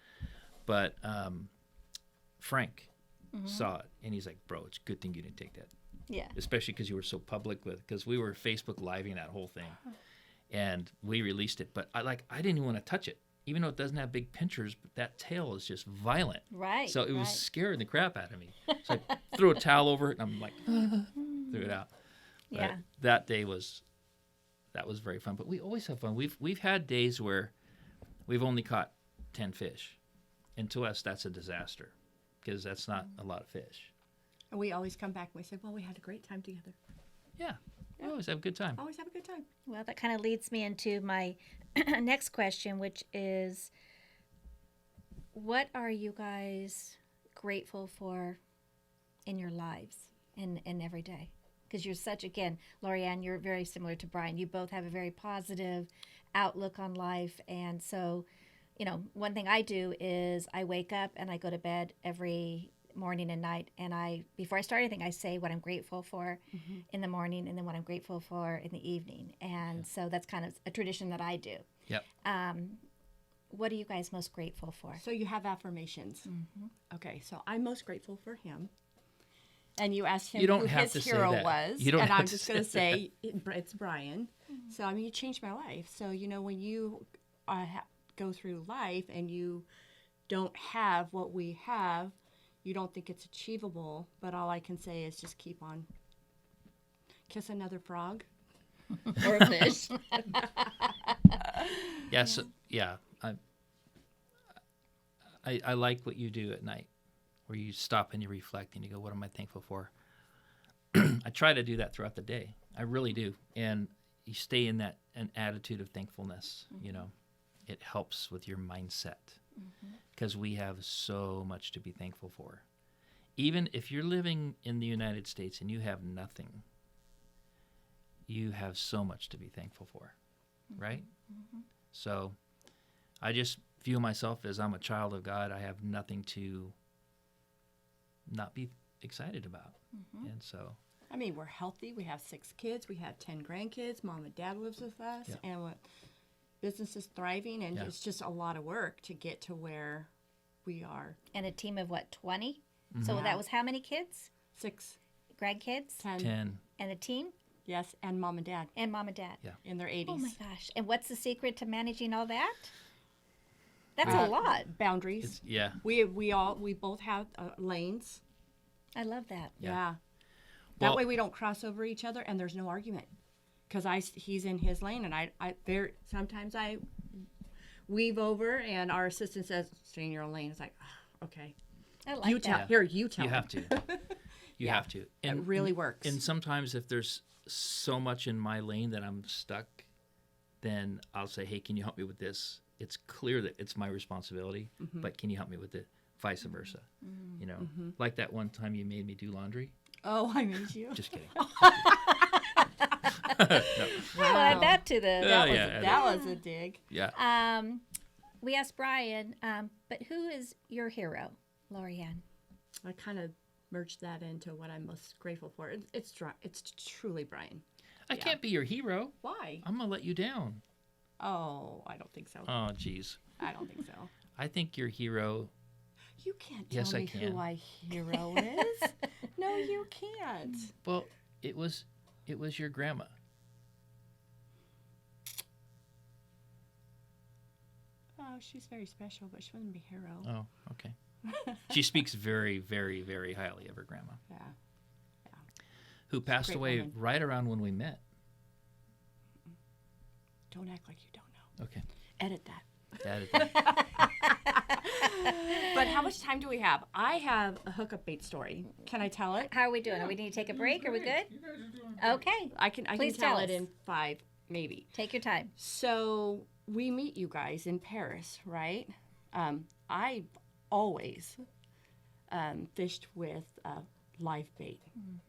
Speaker 2: But Frank saw it, and he's like, bro, it's a good thing you didn't take that.
Speaker 1: Yeah.
Speaker 2: Especially because you were so public with, because we were Facebook living that whole thing. And we released it. But I didn't even want to touch it. Even though it doesn't have big pinchers, but that tail is just violent.
Speaker 1: Right.
Speaker 2: So it was
Speaker 1: right.
Speaker 2: scaring the crap out of me. So I threw a towel over it, and I'm like, threw it out. But
Speaker 1: Yeah.
Speaker 2: that day was very fun. But we always have fun. We've had days where we've only caught 10 fish. And to us, that's a disaster because that's not a lot of fish.
Speaker 4: And we always come back and we say, well, we had a great time together.
Speaker 2: Yeah. We always have a good time.
Speaker 4: Always have a good time.
Speaker 1: Well, that kind of leads me into my next question, which is, what are you guys grateful for in your lives and every day? Because you're such, again, Lori Anne, you're very similar to Brian. You both have a very positive outlook on life. And so, you know, one thing I do is I wake up and I go to bed every morning and night, and before I start anything, I say what I'm grateful for in the morning, and then what I'm grateful for in the evening. And so that's kind of a tradition that I do.
Speaker 2: Yep.
Speaker 1: What are you guys most grateful for?
Speaker 4: So you have affirmations. Okay, so I'm most grateful for him. And you asked him
Speaker 2: You don't
Speaker 4: who
Speaker 2: have
Speaker 4: his
Speaker 2: to say
Speaker 4: hero
Speaker 2: that.
Speaker 4: was.
Speaker 2: You don't
Speaker 4: and
Speaker 2: have
Speaker 4: I'm
Speaker 2: to
Speaker 4: just going to
Speaker 2: say
Speaker 4: say it's Brian. So, I mean, you changed my life. So, you know, when you go through life and you don't have what we have, you don't think it's achievable. But all I can say is just keep on. Kiss another frog or a fish.
Speaker 2: Yeah. So, yeah. I like what you do at night, where you stop and you reflect and you go, what am I thankful for? I try to do that throughout the day. I really do. And you stay in an attitude of thankfulness, you know. It helps with your mindset because we have so much to be thankful for. Even if you're living in the United States and you have nothing, you have so much to be thankful for, right? So I just view myself as I'm a child of God. I have nothing to not be excited about. And so,
Speaker 4: I mean, we're healthy. We have 6 kids. We have 10 grandkids. Mom and dad lives with us.
Speaker 2: Yeah.
Speaker 4: And business is thriving. And
Speaker 2: Yeah.
Speaker 4: it's just a lot of work to get to where we are.
Speaker 1: And a team of what, 20? So that was how many kids?
Speaker 4: 6,
Speaker 1: Grandkids?
Speaker 2: 10.
Speaker 1: And a team?
Speaker 4: Yes, and mom and dad
Speaker 1: And mom and dad?
Speaker 2: Yeah.
Speaker 4: in their 80s.
Speaker 1: Oh my gosh. And what's the secret to managing all that? That's a lot.
Speaker 4: Boundaries.
Speaker 2: Yeah.
Speaker 4: We both have lanes.
Speaker 1: I love that.
Speaker 4: Yeah.
Speaker 2: Well-
Speaker 4: That way we don't cross over each other and there's no argument. Because he's in his lane and sometimes I weave over and our assistant says, stay in your own lane. It's like, okay.
Speaker 1: I like
Speaker 4: You
Speaker 1: that.
Speaker 4: tell. Here, you tell.
Speaker 2: You
Speaker 4: me.
Speaker 2: have to. You have to.
Speaker 4: It really works.
Speaker 2: And sometimes if there's so much in my lane that I'm stuck, then I'll say, hey, can you help me with this? It's clear that it's my responsibility, but can you help me with it? Vice versa. You know, like that one time you made me do laundry.
Speaker 4: Oh, I made you.
Speaker 2: Just kidding.
Speaker 1: I'll add that to the.
Speaker 4: That was a dig.
Speaker 2: Yeah.
Speaker 1: We asked Brian, but who is your hero, Lori Anne?
Speaker 4: I kind of merged that into what I'm most grateful for. It's truly Brian.
Speaker 2: I can't be your hero.
Speaker 4: Why?
Speaker 2: I'm going to let you down.
Speaker 4: Oh, I don't think so.
Speaker 2: Oh, geez.
Speaker 4: I don't think so.
Speaker 2: I think your hero.
Speaker 4: You can't
Speaker 2: Yes,
Speaker 4: tell
Speaker 2: I
Speaker 4: me
Speaker 2: can.
Speaker 4: who my hero is. No, you can't.
Speaker 2: Well, it was your grandma.
Speaker 4: Oh, she's very special, but she wouldn't be hero.
Speaker 2: Oh, okay. She speaks very, very, very highly of her grandma,
Speaker 4: Yeah.
Speaker 2: who passed
Speaker 4: great
Speaker 2: away
Speaker 4: woman.
Speaker 2: right around when we met.
Speaker 4: Don't act like you don't know.
Speaker 2: Okay.
Speaker 4: Edit that.
Speaker 2: That
Speaker 4: But how much time do we have? I have a hookup bait story. Can I tell it?
Speaker 1: How are we doing? Do we need to take a break? Are we good? Okay.
Speaker 4: I can
Speaker 1: Please
Speaker 4: tell
Speaker 1: tell
Speaker 4: it
Speaker 1: us.
Speaker 4: in 5, maybe.
Speaker 1: Take your time.
Speaker 4: So we meet you guys in Paris, right? I've always fished with live bait.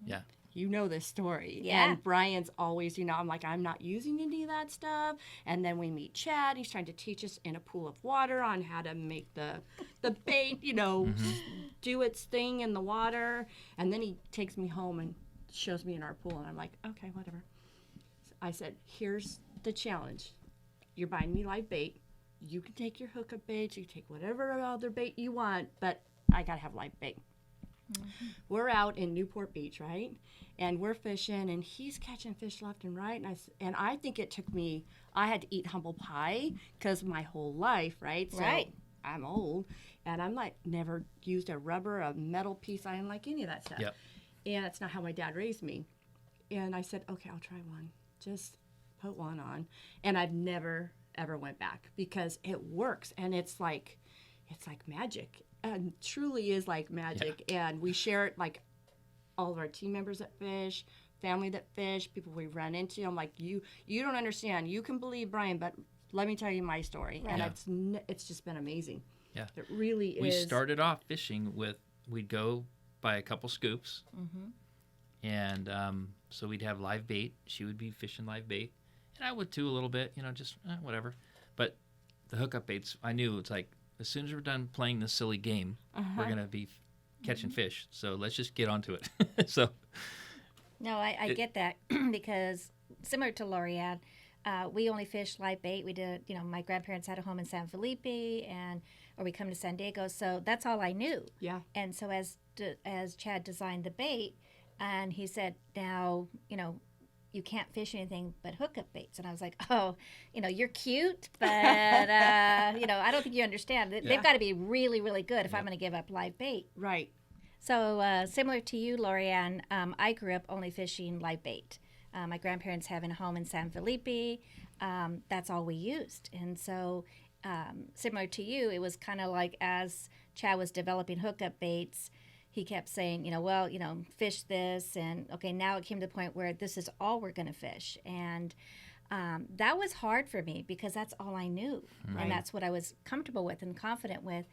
Speaker 2: yeah.
Speaker 4: You know this story.
Speaker 1: Yeah.
Speaker 4: And Brian's always, I'm like, I'm not using any of that stuff. And then we meet Chad. He's trying to teach us in a pool of water on how to make the bait, do its thing in the water. And then he takes me home and shows me in our pool, and I'm like, okay, whatever. I said, here's the challenge. You're buying me live bait. You can take your hookup baits. You can take whatever other bait you want, but I got to have live bait. Mm-hmm. We're out in Newport Beach, right? And we're fishing, and he's catching fish left and right. And I think it took me, I had to eat humble pie because my whole life, right? So
Speaker 1: Right.
Speaker 4: I'm old, and I'm like, never used a rubber, a metal piece. I didn't like any of that stuff.
Speaker 2: Yep.
Speaker 4: And that's not how my dad raised me. And I said, okay, I'll try one. Just put one on. And I've never, ever went back because it works. And it's like magic. And truly is like magic. Yeah. And we share it, like all of our team members that fish, family that fish, people we run into. I'm like, you don't understand. You can believe Brian, but let me tell you my story.
Speaker 1: Right.
Speaker 4: And it's just been amazing.
Speaker 2: Yeah.
Speaker 4: It really is.
Speaker 2: We started off fishing with, we'd go buy a couple scoops.
Speaker 1: Mm-hmm.
Speaker 2: And so we'd have live bait. She would be fishing live bait. And I would too a little bit, just whatever. But the hookup baits, I knew it's like, as soon as we're done playing this silly game, we're going to be catching fish. So let's just get onto it. So
Speaker 1: No, I get that because similar to Lori Anne, we only fish live bait. We did, my grandparents had a home in San Felipe, or we come to San Diego. So that's all I knew.
Speaker 4: Yeah.
Speaker 1: And so as Chad designed the bait, and he said, now, you can't fish anything but hookup baits. And I was like, oh, you're cute, but, I don't think you understand. They've got to be really, really good if I'm going to give up live bait.
Speaker 4: Right.
Speaker 1: So similar to you, Lori Anne, I grew up only fishing live bait. My grandparents having a home in San Felipe, that's all we used. And so similar to you, it was kind of like as Chad was developing hookup baits, he kept saying, fish this. And okay, now it came to the point where this is all we're going to fish. And that was hard for me because that's all I knew.
Speaker 4: Right.
Speaker 1: And that's what I was comfortable with and confident with.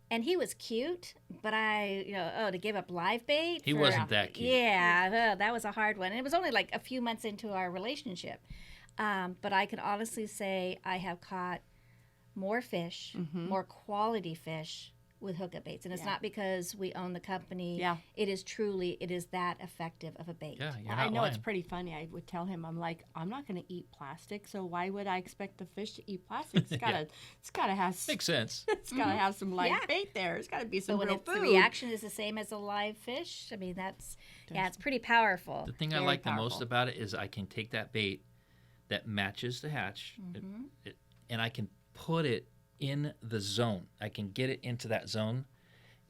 Speaker 1: And he was cute, but to give up live bait.
Speaker 2: he wasn't that cute.
Speaker 1: Yeah, that was a hard one. And it was only like a few months into our relationship. But I can honestly say I have caught more fish, more quality fish with hookup baits. And it's not because we own the company.
Speaker 4: Yeah.
Speaker 1: It is that effective of a bait.
Speaker 2: Yeah, you're
Speaker 4: I
Speaker 2: not
Speaker 4: know
Speaker 2: lying.
Speaker 4: it's pretty funny. I would tell him, I'm like, I'm not going to eat plastic, so why would I expect the fish to eat plastic? It's gotta have
Speaker 2: Makes sense.
Speaker 4: it's gotta have some live
Speaker 1: Yeah.
Speaker 4: bait there. It's gotta be
Speaker 1: But
Speaker 4: some
Speaker 1: when
Speaker 4: real
Speaker 1: the
Speaker 4: food.
Speaker 1: reaction is the same as a live fish, I mean, it's pretty powerful.
Speaker 2: The thing I
Speaker 4: Very
Speaker 2: like the most
Speaker 4: powerful.
Speaker 2: about it is I can take that bait that matches the hatch, and I can put it in the zone. I can get it into that zone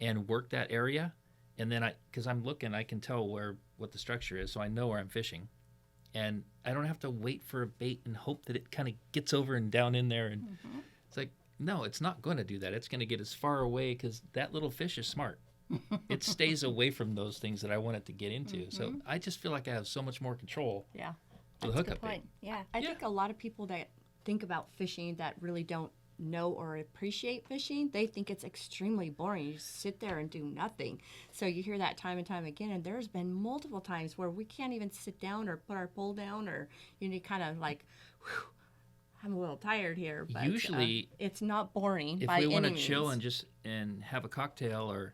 Speaker 2: and work that area, and then because I'm looking, I can tell what the structure is, so I know where I'm fishing, and I don't have to wait for a bait and hope that it kind of gets over and down in there. And it's like, no, it's not going to do that. It's going to get as far away because that little fish is smart. It stays away from those things that I want it to get into. So I just feel like I have so much more control
Speaker 4: Yeah.
Speaker 2: with
Speaker 1: That's a
Speaker 2: hookup
Speaker 1: good
Speaker 2: bait.
Speaker 1: point. Yeah.
Speaker 4: I think a lot of people that think about fishing that really don't know or appreciate fishing, they think it's extremely boring. You just sit there and do nothing. So you hear that time and time again, and there's been multiple times where we can't even sit down or put our pole down, or kind of like, whew, I'm a little tired here. But
Speaker 2: Usually,
Speaker 4: it's not boring
Speaker 2: if
Speaker 4: by
Speaker 2: we
Speaker 4: any
Speaker 2: want to
Speaker 4: means.
Speaker 2: chill and have a cocktail or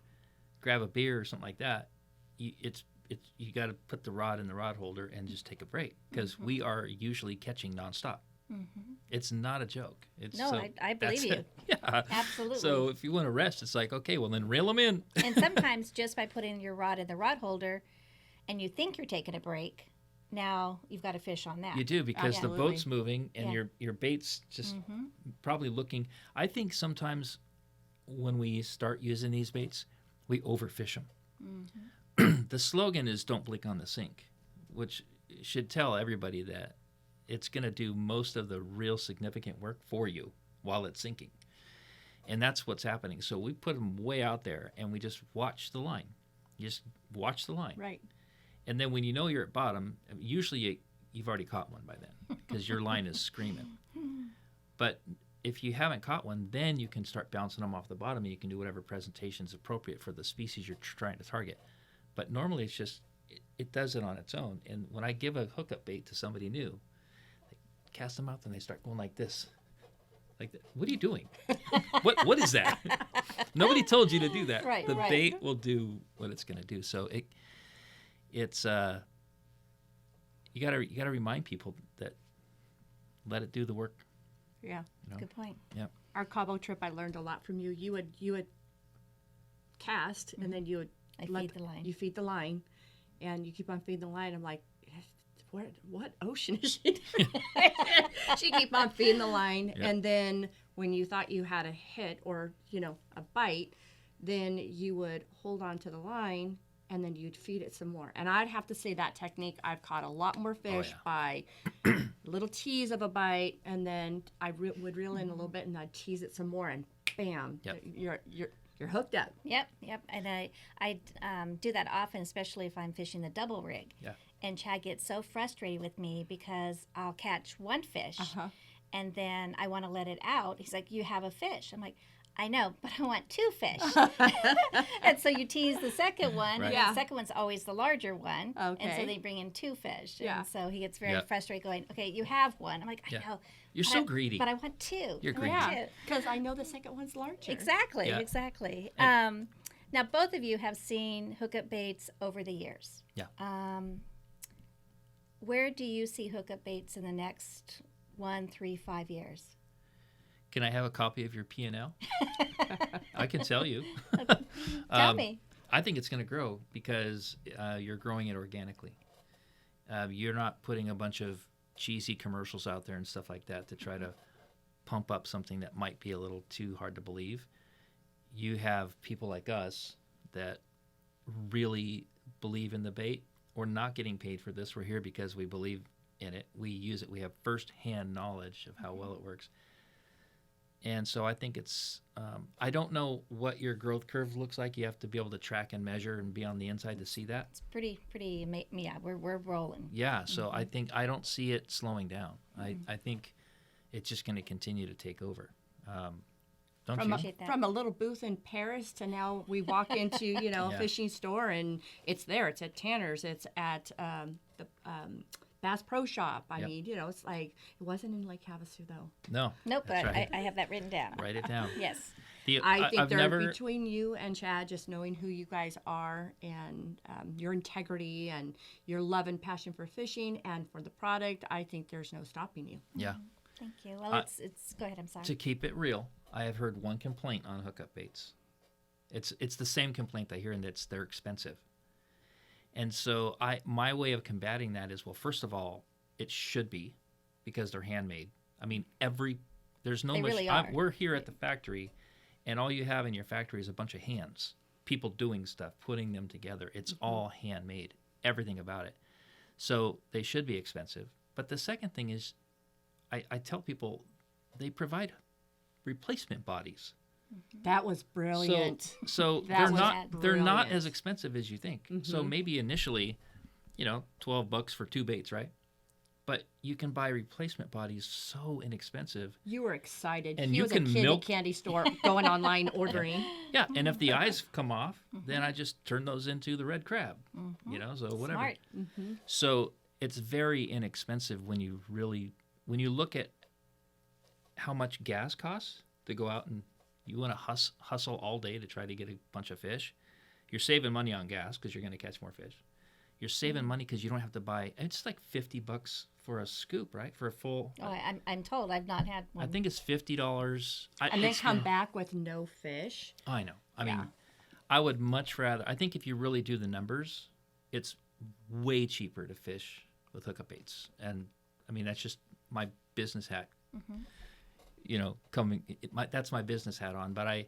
Speaker 2: grab a beer or something like that, you got to put the rod in the rod holder and just take a break because we are usually catching nonstop. It's not a joke.
Speaker 1: I believe you.
Speaker 2: Yeah,
Speaker 1: Absolutely.
Speaker 2: So if you want to rest, it's like, okay, well then reel them in.
Speaker 1: And sometimes just by putting your rod in the rod holder and you think you're taking a break, now you've got a fish on that.
Speaker 2: You do because the
Speaker 4: Absolutely.
Speaker 2: boat's moving and
Speaker 1: Yeah.
Speaker 2: your bait's just probably looking. I think sometimes when we start using these baits, we overfish them. The slogan is "Don't blink on the sink," which should tell everybody that it's going to do most of the real significant work for you while it's sinking. And that's what's happening. So we put them way out there and we just watch the line. You just watch the line.
Speaker 4: Right.
Speaker 2: And then when you know you're at bottom, usually you've already caught one by then because your line is screaming. But if you haven't caught one, then you can start bouncing them off the bottom and you can do whatever presentation is appropriate for the species you're trying to target. But normally it's just, it does it on its own. And when I give a hookup bait to somebody new, they cast them out and they start going like this. Like, what are you doing? What is that? Nobody told you to do that.
Speaker 1: Right,
Speaker 2: the
Speaker 1: right.
Speaker 2: bait will do what it's going to do. So it's you gotta remind people that let it do the work.
Speaker 4: Yeah.
Speaker 2: You know?
Speaker 1: Good point.
Speaker 2: Yeah.
Speaker 4: Our Cabo trip, I learned a lot from you. You would cast, and then you would
Speaker 1: I feed the line.
Speaker 4: You feed the line, and you keep on feeding the line. I'm like, what ocean is she doing? She keep on feeding the line,
Speaker 2: Yep.
Speaker 4: and then when you thought you had a hit or a bite, then you would hold on to the line, and then you'd feed it some more. And I'd have to say that technique, I've caught a lot more fish
Speaker 2: yeah.
Speaker 4: by a little tease of a bite, and then I would reel in a little bit, and I'd tease it some more, and bam,
Speaker 2: Yep.
Speaker 4: you're hooked up.
Speaker 1: Yep. And I do that often, especially if I'm fishing the double rig.
Speaker 2: Yeah.
Speaker 1: And Chad gets so frustrated with me because I'll catch one fish, and then I want to let it out. He's like, "You have a fish." I'm like, "I know, but I want 2 fish." And so you tease the second one,
Speaker 2: Right.
Speaker 1: and
Speaker 4: Yeah.
Speaker 1: the second one's always the larger one. And so
Speaker 4: Okay.
Speaker 1: they bring in 2 fish.
Speaker 4: Yeah.
Speaker 1: And so he gets very
Speaker 2: Yep.
Speaker 1: frustrated going, "Okay, you have one." I'm like, "I
Speaker 2: Yeah.
Speaker 1: know.
Speaker 2: You're
Speaker 1: but
Speaker 2: so
Speaker 1: I-
Speaker 2: greedy.
Speaker 1: But I want 2.
Speaker 2: You're
Speaker 1: I
Speaker 2: greedy.
Speaker 1: want
Speaker 4: Yeah,
Speaker 1: 2.
Speaker 4: because I know the second one's larger.
Speaker 1: Exactly,
Speaker 2: Yeah.
Speaker 1: exactly.
Speaker 2: And-
Speaker 1: Now, both of you have seen Hookup Baits over the years.
Speaker 2: Yeah.
Speaker 1: Where do you see Hookup Baits in the next 1, 3, 5 years?
Speaker 2: Can I have a copy of your P&L? I can tell you.
Speaker 1: Tell me.
Speaker 2: I think it's going to grow because you're growing it organically. You're not putting a bunch of cheesy commercials out there and stuff like that to try to pump up something that might be a little too hard to believe. You have people like us that really believe in the bait. We're not getting paid for this. We're here because we believe in it. We use it. We have first-hand knowledge of how well it works. And so I think it's, I don't know what your growth curve looks like. You have to be able to track and measure and be on the inside to see that.
Speaker 1: It's pretty, yeah, we're rolling.
Speaker 2: Yeah, so I don't see it slowing down. I think it's just going to continue to take over. Don't you?
Speaker 1: Appreciate that.
Speaker 4: From a little booth in Paris to now we walk into, a
Speaker 2: Yeah.
Speaker 4: fishing store and it's there. It's at Tanner's. It's at the Bass Pro Shop. I
Speaker 2: Yep.
Speaker 4: mean, it's like, it wasn't in Lake Havasu though.
Speaker 2: No.
Speaker 1: Nope,
Speaker 2: that's
Speaker 1: but
Speaker 2: right.
Speaker 1: I have that written down.
Speaker 2: Write it down.
Speaker 1: Yes.
Speaker 4: I think
Speaker 2: I've
Speaker 4: they're
Speaker 2: never,
Speaker 4: between you and Chad, just knowing who you guys are and your integrity and your love and passion for fishing and for the product. I think there's no stopping you.
Speaker 2: yeah.
Speaker 1: Thank you. Well, it's go ahead. I'm sorry.
Speaker 2: To keep it real, I have heard one complaint on hookup baits. It's the same complaint I hear, and it's they're expensive. And so my way of combating that is, well, first of all, it should be, because they're handmade. I mean, there's no
Speaker 1: They really are.
Speaker 2: we're here at the factory, and all you have in your factory is a bunch of hands, people doing stuff, putting them together. It's all handmade, everything about it. So they should be expensive. But the second thing is, I tell people they provide replacement bodies.
Speaker 4: That was brilliant.
Speaker 2: So
Speaker 4: That was
Speaker 2: they're not
Speaker 4: brilliant.
Speaker 2: as expensive as you think. So maybe initially, $12 for 2 baits, right? But you can buy replacement bodies so inexpensive.
Speaker 4: You were excited.
Speaker 2: And
Speaker 4: he
Speaker 2: you
Speaker 4: was
Speaker 2: can
Speaker 4: a kid at
Speaker 2: milk-
Speaker 4: candy store going online ordering.
Speaker 2: Yeah, and if the eyes come off, then I just turn those into the red crab. So whatever.
Speaker 1: Smart.
Speaker 2: So it's very inexpensive when you look at how much gas costs to go out and you want to hustle all day to try to get a bunch of fish. You're saving money on gas because you're going to catch more fish. You're saving money because you don't have to buy. It's like $50 for a scoop, right? For a full.
Speaker 1: Oh, I'm told I've not had one.
Speaker 2: I think it's $50.
Speaker 4: And then come back with no fish.
Speaker 2: I know. I
Speaker 4: Yeah.
Speaker 2: mean, I would much rather. I think if you really do the numbers, it's way cheaper to fish with hookup baits, and I mean that's just my business hat. That's my business hat on. But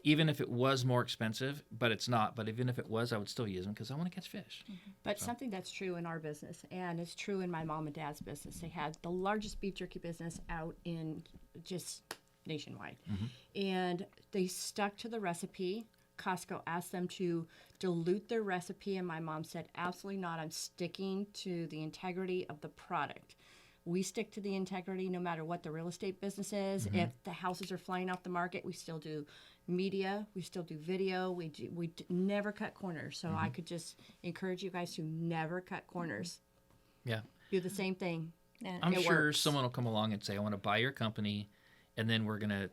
Speaker 2: even if it was more expensive, but it's not. But even if it was, I would still use them because I want to catch fish.
Speaker 4: But something that's true in our business, and it's true in my mom and dad's business. They had the largest beef jerky business out in just nationwide. And they stuck to the recipe. Costco asked them to dilute their recipe, and my mom said, absolutely not. I'm sticking to the integrity of the product. We stick to the integrity no matter what the real estate business is. If the houses are flying off the market, we still do media, we still do video, we never cut corners. So I could just encourage you guys to never cut corners.
Speaker 2: Yeah.
Speaker 4: Do the same thing.
Speaker 1: Yeah.
Speaker 2: I'm
Speaker 4: It
Speaker 2: sure
Speaker 4: works.
Speaker 2: someone will come along and say, I want to buy your company, and then we're going to,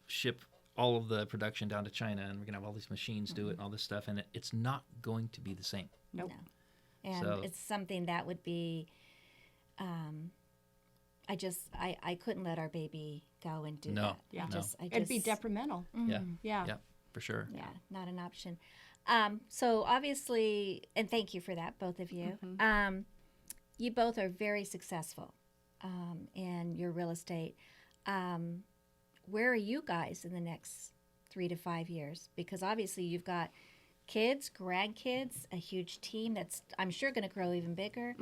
Speaker 2: ship all of the production down to China, and we're going to have all these machines do it and all this stuff, and it's not going to be the same.
Speaker 4: Nope.
Speaker 1: No. And
Speaker 2: So-
Speaker 1: it's something that would be, I couldn't let our baby go and do
Speaker 2: No.
Speaker 1: that.
Speaker 4: Yeah.
Speaker 1: I
Speaker 2: No.
Speaker 1: just,
Speaker 4: It'd be detrimental.
Speaker 2: Yeah.
Speaker 4: Yeah.
Speaker 2: Yeah, for sure.
Speaker 1: Yeah, not an option. So obviously, and thank you for that, both of you. You both are very successful in your real estate. Where are you guys in the next 3 to 5 years? Because obviously you've got kids, grandkids, a huge team that's, I'm sure, going to grow even bigger.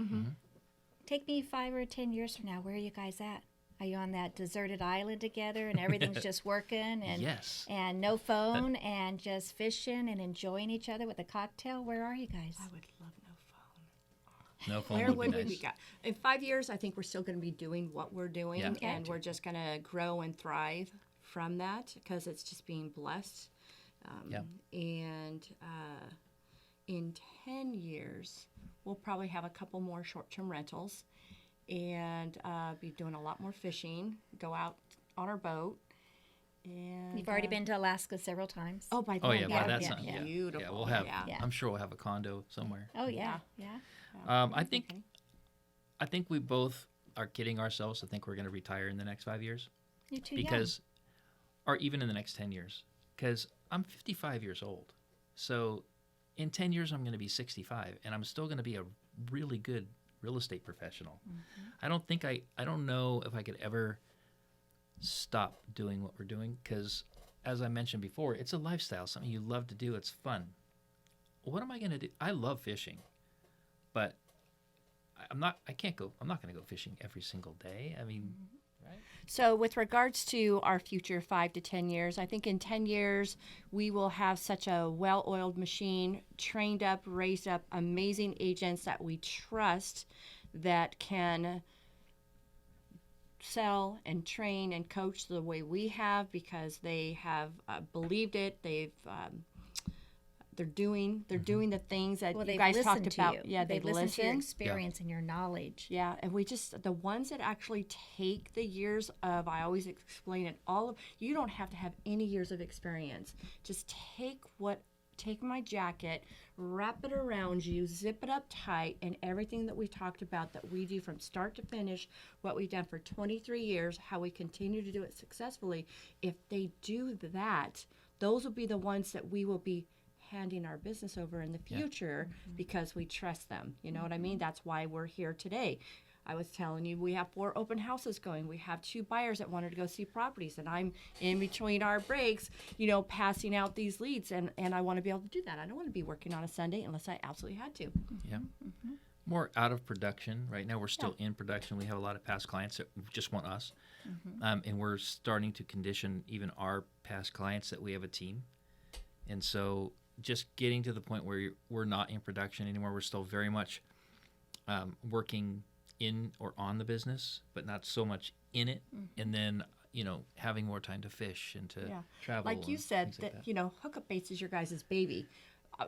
Speaker 1: Take me 5 or 10 years from now. Where are you guys at? Are you on that deserted island together and everything's just working and
Speaker 2: Yes.
Speaker 1: and no phone and just fishing and enjoying each other with a cocktail? Where are you guys?
Speaker 4: I would love no phone.
Speaker 2: No phone
Speaker 4: Where
Speaker 2: would
Speaker 4: would
Speaker 2: be
Speaker 4: we
Speaker 2: nice.
Speaker 4: be got? In 5 years, I think we're still going to be doing what we're doing,
Speaker 2: Yeah.
Speaker 1: Okay.
Speaker 4: and we're just going to grow and thrive from that because it's just being blessed.
Speaker 2: Yeah.
Speaker 4: And in 10 years, we'll probably have a couple more short-term rentals and be doing a lot more fishing, go out on our boat. And
Speaker 1: You've already been to Alaska several times.
Speaker 4: Oh, by
Speaker 2: Oh
Speaker 4: then,
Speaker 2: yeah,
Speaker 1: yeah,
Speaker 2: by that
Speaker 1: yeah,
Speaker 2: time,
Speaker 1: yeah.
Speaker 2: yeah.
Speaker 4: Beautiful.
Speaker 2: Yeah, we'll have.
Speaker 4: Yeah.
Speaker 2: I'm sure we'll have a condo somewhere.
Speaker 1: Oh yeah, yeah.
Speaker 2: I think we both are kidding ourselves to think we're going to retire in the next 5 years,
Speaker 1: You're too
Speaker 2: because, or even in the next 10 years, because I'm 55 years old. So, in 10 years I'm going to be 65, and I'm still going to be a really good real estate professional. I don't know if I could ever stop doing what we're doing, because as I mentioned before, it's a lifestyle, something you love to do. It's fun. What am I going to do? I love fishing, but I'm not going to go fishing every single day. I mean, right?
Speaker 4: So, with regards to our future 5 to 10 years, I think in 10 years we will have such a well oiled machine, trained up, raised up, amazing agents that we trust that can sell and train and coach the way we have because they have believed it. They're doing the things that
Speaker 1: Well,
Speaker 4: you
Speaker 1: they've
Speaker 4: guys
Speaker 1: listened
Speaker 4: talked
Speaker 1: to
Speaker 4: about.
Speaker 1: you.
Speaker 4: Yeah,
Speaker 1: they've
Speaker 4: they've
Speaker 1: listened to your
Speaker 4: listened.
Speaker 1: experience and your knowledge.
Speaker 4: Yeah, and the ones that actually take the years of, I always explain it, you don't have to have any years of experience. Just take my jacket, wrap it around you, zip it up tight, and everything that we talked about that we do from start to finish, what we've done for 23 years, how we continue to do it successfully. If they do that, those will be the ones that we will be handing our business over in the future because we trust them. You know what I mean? That's why we're here today. I was telling you, we have 4 open houses going. We have 2 buyers that wanted to go see properties, and I'm in between our breaks, passing out these leads, and I want to be able to do that. I don't want to be working on a Sunday unless I absolutely had to.
Speaker 2: Yeah. More out of production. Right now we're still in production. We have a lot of past clients that just want us. And we're starting to condition even our past clients that we have a team. And so just getting to the point where we're not in production anymore. We're still very much working in or on the business, but not so much in it. And then, having more time to fish and to travel.
Speaker 4: Like you
Speaker 2: and
Speaker 4: said,
Speaker 2: things like
Speaker 4: that Hookup Baits is your guys' baby.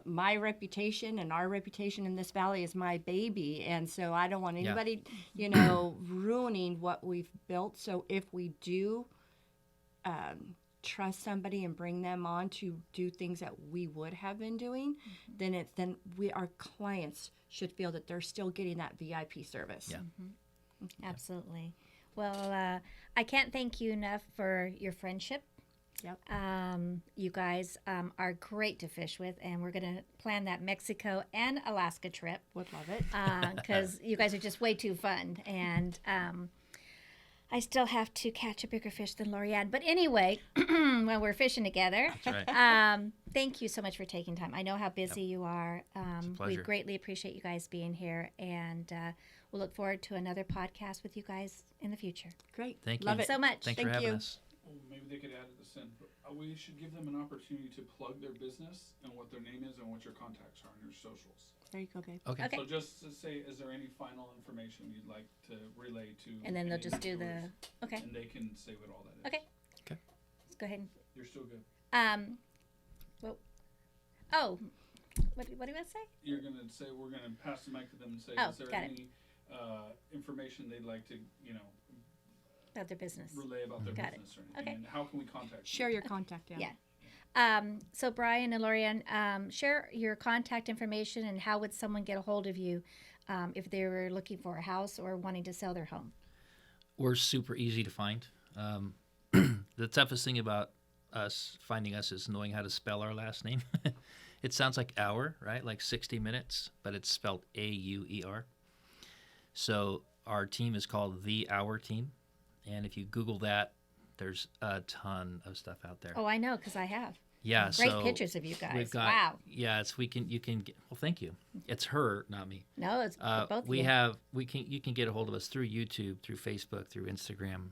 Speaker 4: My reputation and our reputation in this valley is my baby, and so I don't want anybody, ruining what we've built. So if we do trust somebody and bring them on to do things that we would have been doing, then our clients should feel that they're still getting that VIP service.
Speaker 2: Yeah.
Speaker 1: Absolutely. Well, I can't thank you enough for your friendship.
Speaker 4: Yep.
Speaker 1: You guys are great to fish with, and we're going to plan that Mexico and Alaska trip
Speaker 4: Would love it.
Speaker 1: because you guys are just way too fun. And I still have to catch a bigger fish than Lori Anne. But anyway, when we're fishing together,
Speaker 2: That's right.
Speaker 1: thank you so much for taking time. I know how busy you are. We
Speaker 2: pleasure.
Speaker 1: greatly appreciate you guys being here, and we'll look forward to another podcast with you guys in the future.
Speaker 4: Great.
Speaker 2: Thank you.
Speaker 4: Love it.
Speaker 1: So much.
Speaker 2: Thanks
Speaker 4: Thank
Speaker 2: for having
Speaker 4: you.
Speaker 2: us.
Speaker 5: Well, maybe they could add this in. We should give them an opportunity to plug their business and what their name is and what your contacts are and your socials.
Speaker 4: There you go, babe.
Speaker 2: Okay.
Speaker 1: Okay.
Speaker 5: So just to say, is there any final information you'd like to relay to?
Speaker 1: And then they'll
Speaker 5: any
Speaker 1: just do the.
Speaker 5: viewers?
Speaker 1: Okay.
Speaker 5: And they can say what all that is.
Speaker 1: Okay.
Speaker 2: Okay.
Speaker 1: Let's go ahead.
Speaker 5: You're still good.
Speaker 1: Well, oh, what do you want to say?
Speaker 5: You're gonna say we're gonna pass the mic to them and say,
Speaker 1: Oh,
Speaker 5: is there
Speaker 1: got it.
Speaker 5: any information they'd like to
Speaker 1: About their business.
Speaker 5: relay about their
Speaker 1: Got it.
Speaker 5: business or anything?
Speaker 1: Okay.
Speaker 5: And how can we contact you?
Speaker 4: Share your contact.
Speaker 1: Yeah. So Brian and Lori Anne, share your contact information and how would someone get a hold of you if they were looking for a house or wanting to sell their home?
Speaker 2: We're super easy to find. The toughest thing about finding us is knowing how to spell our last name. It sounds like hour, right? Like 60 minutes, but it's spelled A-U-E-R. So our team is called The Hour Team. And if you Google that, there's a ton of stuff out there.
Speaker 1: Oh, I know, because I have.
Speaker 2: Yeah,
Speaker 1: Great
Speaker 2: so
Speaker 1: pictures of you guys.
Speaker 2: we've got,
Speaker 1: Wow.
Speaker 2: Yeah, you can get, well, thank you. It's her, not me.
Speaker 1: No, it's both of
Speaker 2: We
Speaker 1: you.
Speaker 2: have you can get a hold of us through YouTube, through Facebook, through Instagram.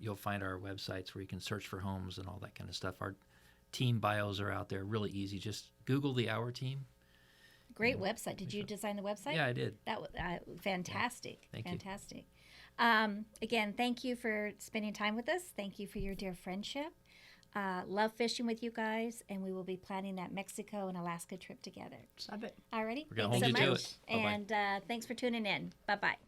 Speaker 2: You'll find our websites where you can search for homes and all that kind of stuff. Our team bios are out there, really easy. Just Google The Hour Team.
Speaker 1: Great website. Did you design the website?
Speaker 2: Yeah, I did.
Speaker 1: That was fantastic.
Speaker 2: Thank you.
Speaker 1: Fantastic. Again, thank you for spending time with us. Thank you for your dear friendship. Love fishing with you guys, and we will be planning that Mexico and Alaska trip together.
Speaker 4: Love it.
Speaker 1: Alrighty.
Speaker 2: We're gonna
Speaker 1: Thanks
Speaker 2: hold
Speaker 1: so
Speaker 2: you to
Speaker 1: much.
Speaker 2: it. Bye-bye.
Speaker 1: And thanks for tuning in. Bye bye.